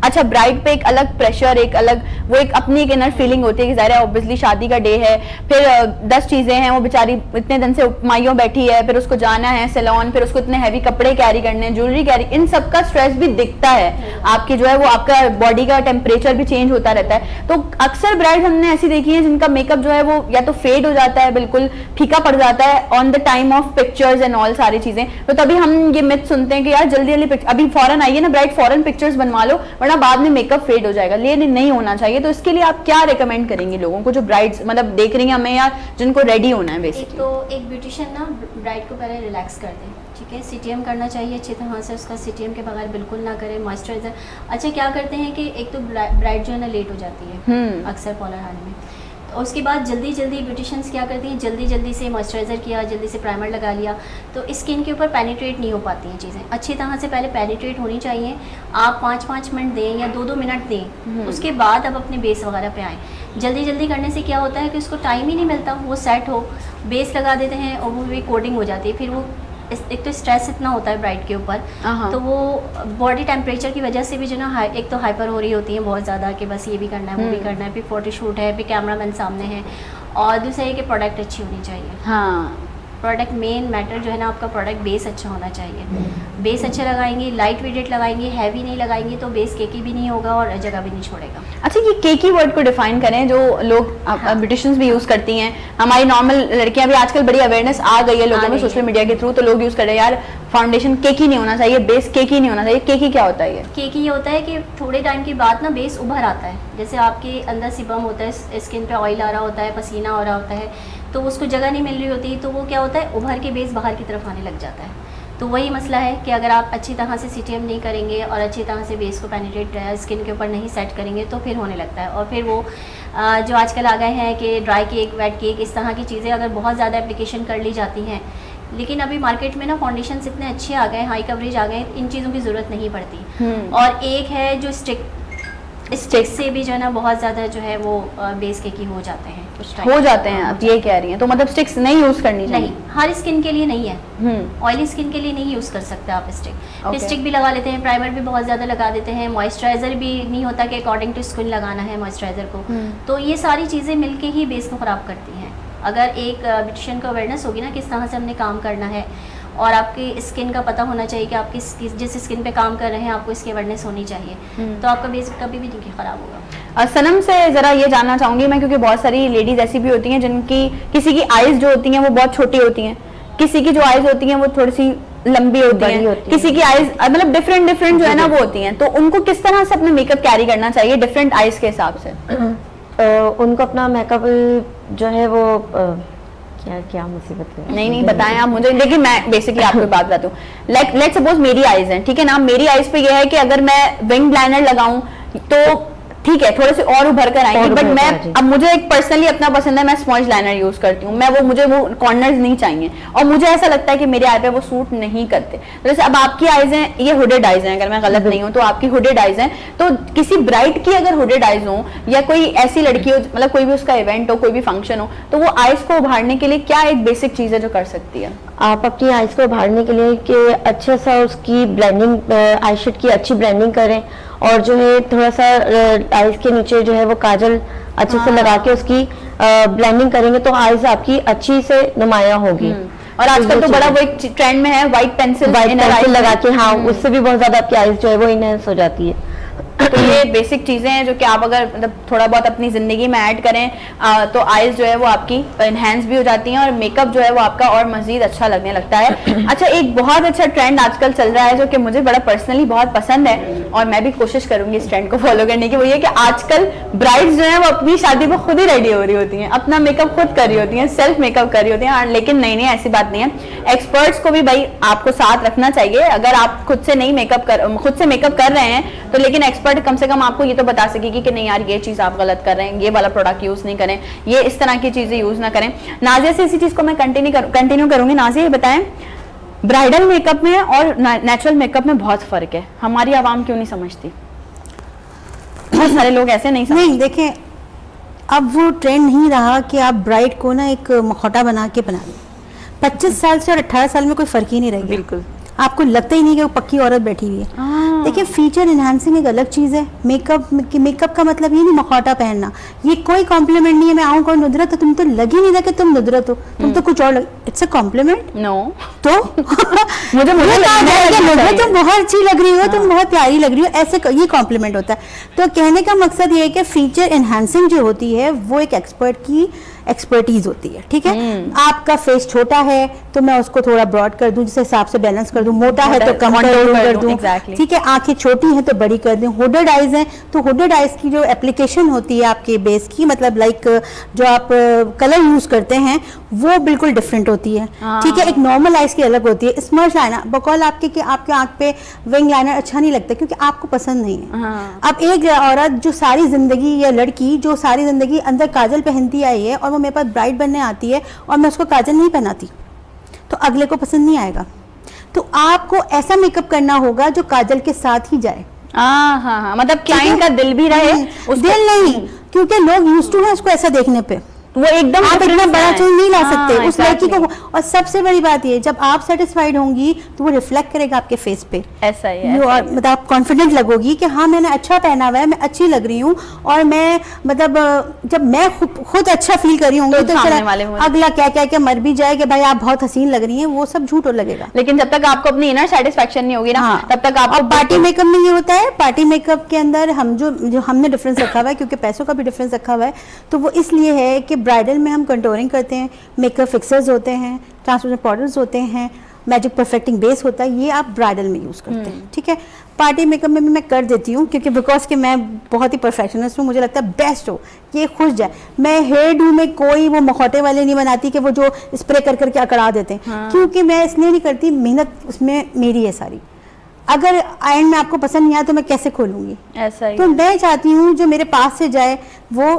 अच्छा, ब्राइड पे एक अलग प्रेशर, एक अलग वो एक अपनी एक इनर फीलिंग होती है कि ज़ाहिर है ऑब्वियसली शादी का डे है, फिर 10 चीज़ें हैं, वो बेचारी इतने दिन से माइयों बैठी है, फिर उसको जाना है सैलून, फिर उसको इतने हैवी कपड़े कैरी करने हैं, ज्वेलरी कैरी, इन सब का स्ट्रेस भी दिखता है। आपकी जो है वो आपका बॉडी का टेम्परेचर भी चेंज होता रहता है। तो अक्सर ब्राइड हमने ऐसी देखी है जिनका मेकअप जो है वो या तो फेड हो जाता है, बिल्कुल फीका पड़ जाता है on the time of pictures and all सारी चीज़ें। तो तभी हम ये मिथ सुनते हैं कि यार जल्दी जल्दी अभी फॉरन आइए ना ब्राइड, फॉरन पिक्चर्स बनवा लो वरना बाद में मेकअप फेड हो जाएगा। लेकिन नहीं होना चाहिए। तो इसके लिए आप क्या रिकमेंड करेंगे लोगों को जो ब्राइड्स मतलब देख रही हैं हमें, या जिनको रेडी होना है बेसिकली? तो एक ब्यूटिशियन ना ब्राइड को पहले रिलैक्स कर दे, ठीक है, सीटीएम करना चाहिए अच्छी तरह से, उसका सीटीएम के बगैर बिल्कुल ना करें, मॉइस्चराइजर। अच्छा, क्या करते हैं कि एक तो ब्राइड जो है ना लेट हो जाती है अक्सर पार्लर आने में, तो उसके बाद जल्दी जल्दी ब्यूटिशियंस क्या करती हैं, जल्दी जल्दी से मॉइस्चराइजर किया, जल्दी से प्राइमर लगा लिया, तो स्किन के ऊपर पेनिट्रेट नहीं हो पाती हैं चीज़ें। अच्छी तरह से पहले पेनिट्रेट होनी चाहिए। आप 5-5 मिनट दें या 2-2 मिनट दें, उसके बाद अब अपने बेस वगैरह पे आएँ। जल्दी जल्दी करने से क्या होता है कि उसको टाइम ही नहीं मिलता वो सेट हो, बेस लगा देते हैं और वो भी कोडिंग हो जाती है। फिर वो एक तो स्ट्रेस इतना होता है ब्राइड के ऊपर, तो वो बॉडी टेम्परेचर की वजह से भी जो ना एक तो हाइपर हो रही होती है बहुत ज़्यादा कि बस ये भी करना है वो भी करना है, फिर फोटोशूट है, फिर कैमरामैन सामने है, और दूसरा ये कि प्रोडक्ट अच्छी होनी चाहिए। हाँ, प्रोडक्ट मेन मैटर जो है ना, आपका प्रोडक्ट बेस अच्छा होना चाहिए। बेस अच्छा लगाएंगे, लाइट वेटेड लगाएंगे, हैवी नहीं लगाएंगे तो बेस केकी भी नहीं होगा और जगह भी नहीं छोड़ेगा। अच्छा, ये केकी वर्ड को डिफाइन करें जो लोग ब्यूटिशियंस भी यूज करती हैं, हमारी नॉर्मल लड़कियां भी आजकल बड़ी अवेयरनेस आ गई है लोगों में सोशल मीडिया के थ्रू, तो लोग यूज कर रहे हैं यार फाउंडेशन केकी नहीं होना चाहिए, बेस केकी नहीं होना चाहिए। केकी क्या होता है? ये केकी ये होता है कि थोड़े टाइम के बाद ना बेस उभर आता है, जैसे आपके अंदर सिबम होता है, स्किन पे ऑयल आ रहा होता है, पसीना हो रहा होता है, तो उसको जगह नहीं मिल रही होती, तो वो क्या होता है उभर के बेस बाहर की तरफ आने लग जाता है। तो वही मसला है कि अगर आप अच्छी तरह से सीटीएम नहीं करेंगे और अच्छी तरह से बेस को पेनिट्रेट स्किन के ऊपर नहीं सेट करेंगे तो फिर होने लगता है। और फिर वो जो आजकल आ गए हैं कि ड्राई केक, वेट केक, इस तरह की चीज़ें अगर बहुत ज़्यादा एप्लीकेशन कर ली जाती हैं, लेकिन अभी मार्केट में ना फाउंडेशन इतने अच्छे आ गए, हाई कवरेज आ गए, इन चीज़ों की ज़रूरत नहीं पड़ती। और एक है जो स्टिक से भी जो है ना बहुत ज़्यादा जो है वो बेस केकी हो जाते हैं, कुछ हो जाते हैं, आप ये कह रही हैं। तो मतलब स्टिक्स नहीं यूज करनी चाहिए? नहीं, हर स्किन के लिए नहीं है, ऑयली स्किन के लिए नहीं यूज़ कर सकते आप स्टिक। लिपस्टिक भी लगा लेते हैं, प्राइमर भी बहुत ज़्यादा लगा देते हैं, मॉइस्चराइजर भी नहीं होता कि अकॉर्डिंग टू स्किन लगाना है मॉइस्चराइजर को, तो ये सारी चीज़ें मिलके ही बेस को ख़राब करती हैं। अगर एक ब्यूटिशियन को अवेयरनेस होगी ना किस तरह से हमने काम करना है, और आपकी स्किन का पता होना चाहिए कि आप जिस स्किन पे काम कर रहे हैं आपको इसकी अवेयरनेस होनी चाहिए, तो आपका बेस कभी भी नहीं ख़राब होगा। सनम से ज़रा ये जानना चाहूँगी मैं, क्योंकि बहुत सारी लेडीज़ ऐसी भी होती हैं जिनकी किसी की आइज़ जो होती हैं वो बहुत छोटी होती हैं, किसी की जो आइज़ होती हैं वो थोड़ी सी लंबी होती हैं, किसी की आइज़ मतलब डिफरेंट जो है ना वो होती हैं, तो उनको किस तरह से अपना मेकअप कैरी करना चाहिए डिफरेंट आइज़ के हिसाब से? उनको अपना मेकअप जो है वो क्या मुसीबत है? नहीं बताएं आप मुझे। देखिए मैं बेसिकली आपको बात बताती हूँ, लेट सपोज मेरी आईज हैं, ठीक है ना, मेरी आईज पे ये है कि अगर मैं विंग लाइनर लगाऊं तो ठीक है थोड़े से और उभर कर आएंगे, बट मैं अब मुझे एक पर्सनली अपना पसंद है, मैं स्पॉन्ज लाइनर यूज करती हूँ, मुझे वो कॉर्नर्स नहीं चाहिए और मुझे ऐसा लगता है कि मेरे आई पे वो सूट नहीं करते। तो जैसे अब आपकी आईज हैं, ये हुडेड आईज हैं, अगर मैं गलत नहीं हूँ तो आपकी हुडेड आईज हैं, तो किसी ब्राइड की अगर हुडेड आईज हो या कोई ऐसी लड़की हो, मतलब कोई भी उसका इवेंट हो, कोई भी फंक्शन हो, तो वो आईज को उभारने के लिए क्या एक बेसिक चीज है जो कर सकती है? आप अपनी आईज को उभारने के लिए कि अच्छा सा उसकी ब्लेंडिंग, आई शेड की अच्छी ब्लेंडिंग करें, और जो है थोड़ा सा आईज के नीचे जो है वो काजल अच्छे से लगा के उसकी ब्लेंडिंग करेंगे तो आईज आपकी अच्छी से नुमाया होगी। और आजकल तो बड़ा वो एक ट्रेंड में है व्हाइट पेंसिल लगा के, हाँ, उससे भी बहुत ज्यादा आपकी आईज जो है वो इनहेंस हो जाती है। तो ये बेसिक चीजें हैं जो कि आप अगर मतलब थोड़ा बहुत अपनी जिंदगी में ऐड करें तो आईज जो है वो आपकी इनहेंस भी हो जाती हैं और मेकअप जो है वो आपका और मजीद अच्छा लगने लगता है। अच्छा, एक बहुत अच्छा ट्रेंड आजकल चल रहा है जो कि मुझे बड़ा पर्सनली बहुत पसंद है और मैं भी कोशिश करूंगी इस ट्रेंड को फॉलो करने की, वो ये कि आजकल ब्राइड्स जो है वो अपनी शादी में खुद ही रेडी हो रही होती हैं, अपना मेकअप खुद कर रही होती हैं, सेल्फ मेकअप कर रही होती हैं। लेकिन नहीं नहीं, ऐसी बात नहीं है, एक्सपर्ट्स को भी भाई आपको साथ रखना चाहिए। अगर आप खुद से मेकअप कर रहे हैं तो लेकिन एक्सपर्ट कम से कम आपको ये तो बता सकेगी कि नहीं यार ये चीज आप गलत कर रहे हैं, ये वाला प्रोडक्ट यूज नहीं करें, ये इस तरह की चीजें यूज ना करें। नाजिया से इसी चीज को मैं कंटिन्यू करूंगी। नाजिया ये बताएं, ब्राइडल मेकअप में और नेचुरल मेकअप में बहुत फर्क है, हमारी आवाम क्यों नहीं समझती? बहुत सारे लोग ऐसे नहीं समझते। नहीं, देखें, अब वो ट्रेंड नहीं रहा कि आप ब्राइड को ना एक मुखौटा बना के बना लें। 25 साल से और 18 साल में कोई फर्क ही नहीं रहेगा। बिल्कुल, आपको लगता ही नहीं कि वो पक्की औरत बैठी हुई है। देखिए, फीचर एनहांसिंग एक अलग चीज़ है। मेकअप का मतलब ये नहीं मुखौटा पहनना, ये कोई कॉम्प्लीमेंट नहीं है। मैं आऊँ कौन नुदरत हो, तुम तो लगी नहीं था कि तुम नुदरत हो, तुम तो कुछ और लग, इट्स अ कॉम्प्लीमेंट। नो तो मुझे कहा जाए कि नुदरत तुम बहुत अच्छी लग रही हो, तुम बहुत प्यारी लग रही हो, ऐसे ये कॉम्प्लीमेंट होता है। तो कहने का मकसद ये है कि फीचर एनहांसिंग जो होती है वो एक एक्सपर्ट की एक्सपर्टीज होती है। ठीक है, आपका फेस छोटा है तो मैं उसको थोड़ा ब्रॉड कर दूं, जिस हिसाब से बैलेंस कर दूं, मोटा है तो कम कर दूं, exactly. ठीक है, आंखें छोटी हैं तो बड़ी कर दूं, हुडेड आइज हैं तो हुडेड आइज की जो एप्लीकेशन होती है आपके बेस की, मतलब लाइक जो आप कलर यूज करते हैं वो बिल्कुल डिफरेंट होती है। ठीक है, एक नॉर्मल आइज की अलग होती है। स्मर्च लाइनर बकौल आपके कि आपके आंख पे विंग लाइनर अच्छा नहीं लगता क्योंकि आपको पसंद नहीं है। अब एक औरत जो सारी जिंदगी या लड़की जो सारी जिंदगी अंदर काजल पहनती आई है और वो मेरे पास ब्राइड बनने आती है और मैं उसको काजल नहीं पहनाती तो अगले को पसंद नहीं आएगा। तो आपको ऐसा मेकअप करना होगा जो काजल के साथ ही जाए। हाँ, मतलब क्लाइंट का दिल भी रहे, दिल नहीं, क्योंकि लोग यूज्ड टू हैं उसको ऐसा देखने पे। वो एकदम आप इतना बड़ा चेंज नहीं ला सकते उस exactly. लड़की को। और सबसे बड़ी बात ये, जब आप सेटिस्फाइड होंगी तो वो रिफ्लेक्ट करेगा आपके फेस पे। ऐसा ही है, और मतलब आप कॉन्फिडेंट लगोगी कि हाँ मैंने अच्छा पहना हुआ है, मैं अच्छी लग रही हूँ, और मैं मतलब जब मैं खुद अच्छा फील कर रही हूँ तो अगला क्या क्या क्या मर भी जाए कि भाई आप बहुत हसीन लग रही हैं, वो सब झूठ लगेगा। लेकिन जब तक आपको अपनी इनर सेटिस्फेक्शन नहीं होगी ना, तब तक आपको। पार्टी मेकअप में ये होता है, पार्टी मेकअप के अंदर हम जो हमने डिफरेंस रखा हुआ है, क्योंकि पैसों का भी डिफरेंस रखा हुआ है, तो वो इसलिए है कि ब्राइडल में हम कंटूरिंग करते हैं, मेकअप फिक्सर्स होते हैं, ट्रांसपेरेंट पाउडर्स होते हैं, मैजिक परफेक्टिंग बेस होता है, ये आप ब्राइडल में यूज़ करते हैं। ठीक है, पार्टी मेकअप में भी मैं कर देती हूँ क्योंकि बिकॉज कि मैं बहुत ही परफेक्शनिस्ट हूँ, मुझे लगता है बेस्ट हो कि खुश जाए। मैं हेयर डू में कोई वो मखौटे वाले नहीं बनाती कि वो जो स्प्रे कर करके अकड़ा देते हैं, क्योंकि मैं इसलिए नहीं करती, मेहनत उसमें मेरी है सारी। अगर एंड में आपको पसंद नहीं आया तो मैं कैसे खोलूंगी? ऐसा ही तो मैं चाहती हूँ जो मेरे पास से जाए वो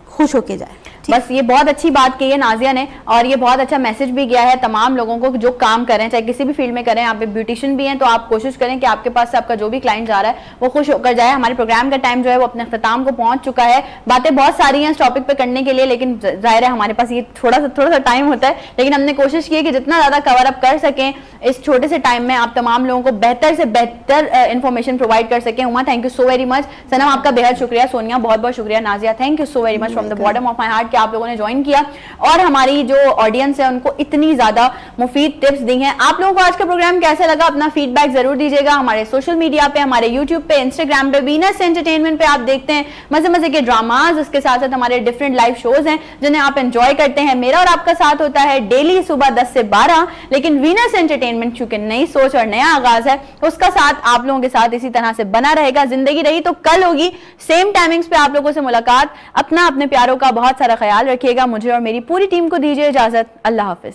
खुश होके जाए। बस ये बहुत अच्छी बात कही है नाजिया ने, और ये बहुत अच्छा मैसेज भी गया है तमाम लोगों को जो काम करें, चाहे किसी भी फील्ड में करें। आप ब्यूटिशियन भी हैं तो आप कोशिश करें कि आपके पास से आपका जो भी क्लाइंट जा रहा है वो खुश होकर जाए। हमारे प्रोग्राम का टाइम जो है वो अपने अख्ताम को पहुंच चुका है। बातें बहुत सारी हैं इस टॉपिक पे करने के लिए, लेकिन जाहिर है हमारे पास ये थोड़ा सा टाइम होता है, लेकिन हमने कोशिश की है कि जितना ज्यादा कवर अप कर सकें इस छोटे से टाइम में, आप तमाम लोगों को बेहतर से बेहतर इंफॉर्मेशन प्रोवाइड कर सकें। Uma, thank you so very much. Sanam, आपका बेहद शुक्रिया। सोनिया, बहुत बहुत शुक्रिया। Nazia, thank you so very much from the bottom of my heart कि आप लोगों ने ज्वाइन किया और हमारी जो ऑडियंस है उनको इतनी ज्यादा मुफीद टिप्स दी हैं। आप लोगों को आज का प्रोग्राम कैसा लगा अपना फीडबैक जरूर दीजिएगा। हमारे सोशल मीडिया पे, हमारे यूट्यूब पे, इंस्टाग्राम पे, वीनस एंटरटेनमेंट पे आप देखते हैं मजे के ड्रामाज, उसके साथ साथ हमारे डिफरेंट लाइव शोज हैं जिन्हें आप एंजॉय करते हैं। मेरा और आपका साथ होता है डेली सुबह 10 से 12, लेकिन वीनस एंटरटेनमेंट चूंकि नई सोच और नया आगाज है, उसका साथ आप लोगों के साथ इसी तरह से बना रहेगा। जिंदगी रही तो कल होगी, सेम टाइमिंग्स पे आप लोगों से मुलाकात। अपने प्यारों का बहुत सारा ख्याल रखिएगा। मुझे और मेरी पूरी टीम को दीजिए इजाजत। अल्लाह हाफिज।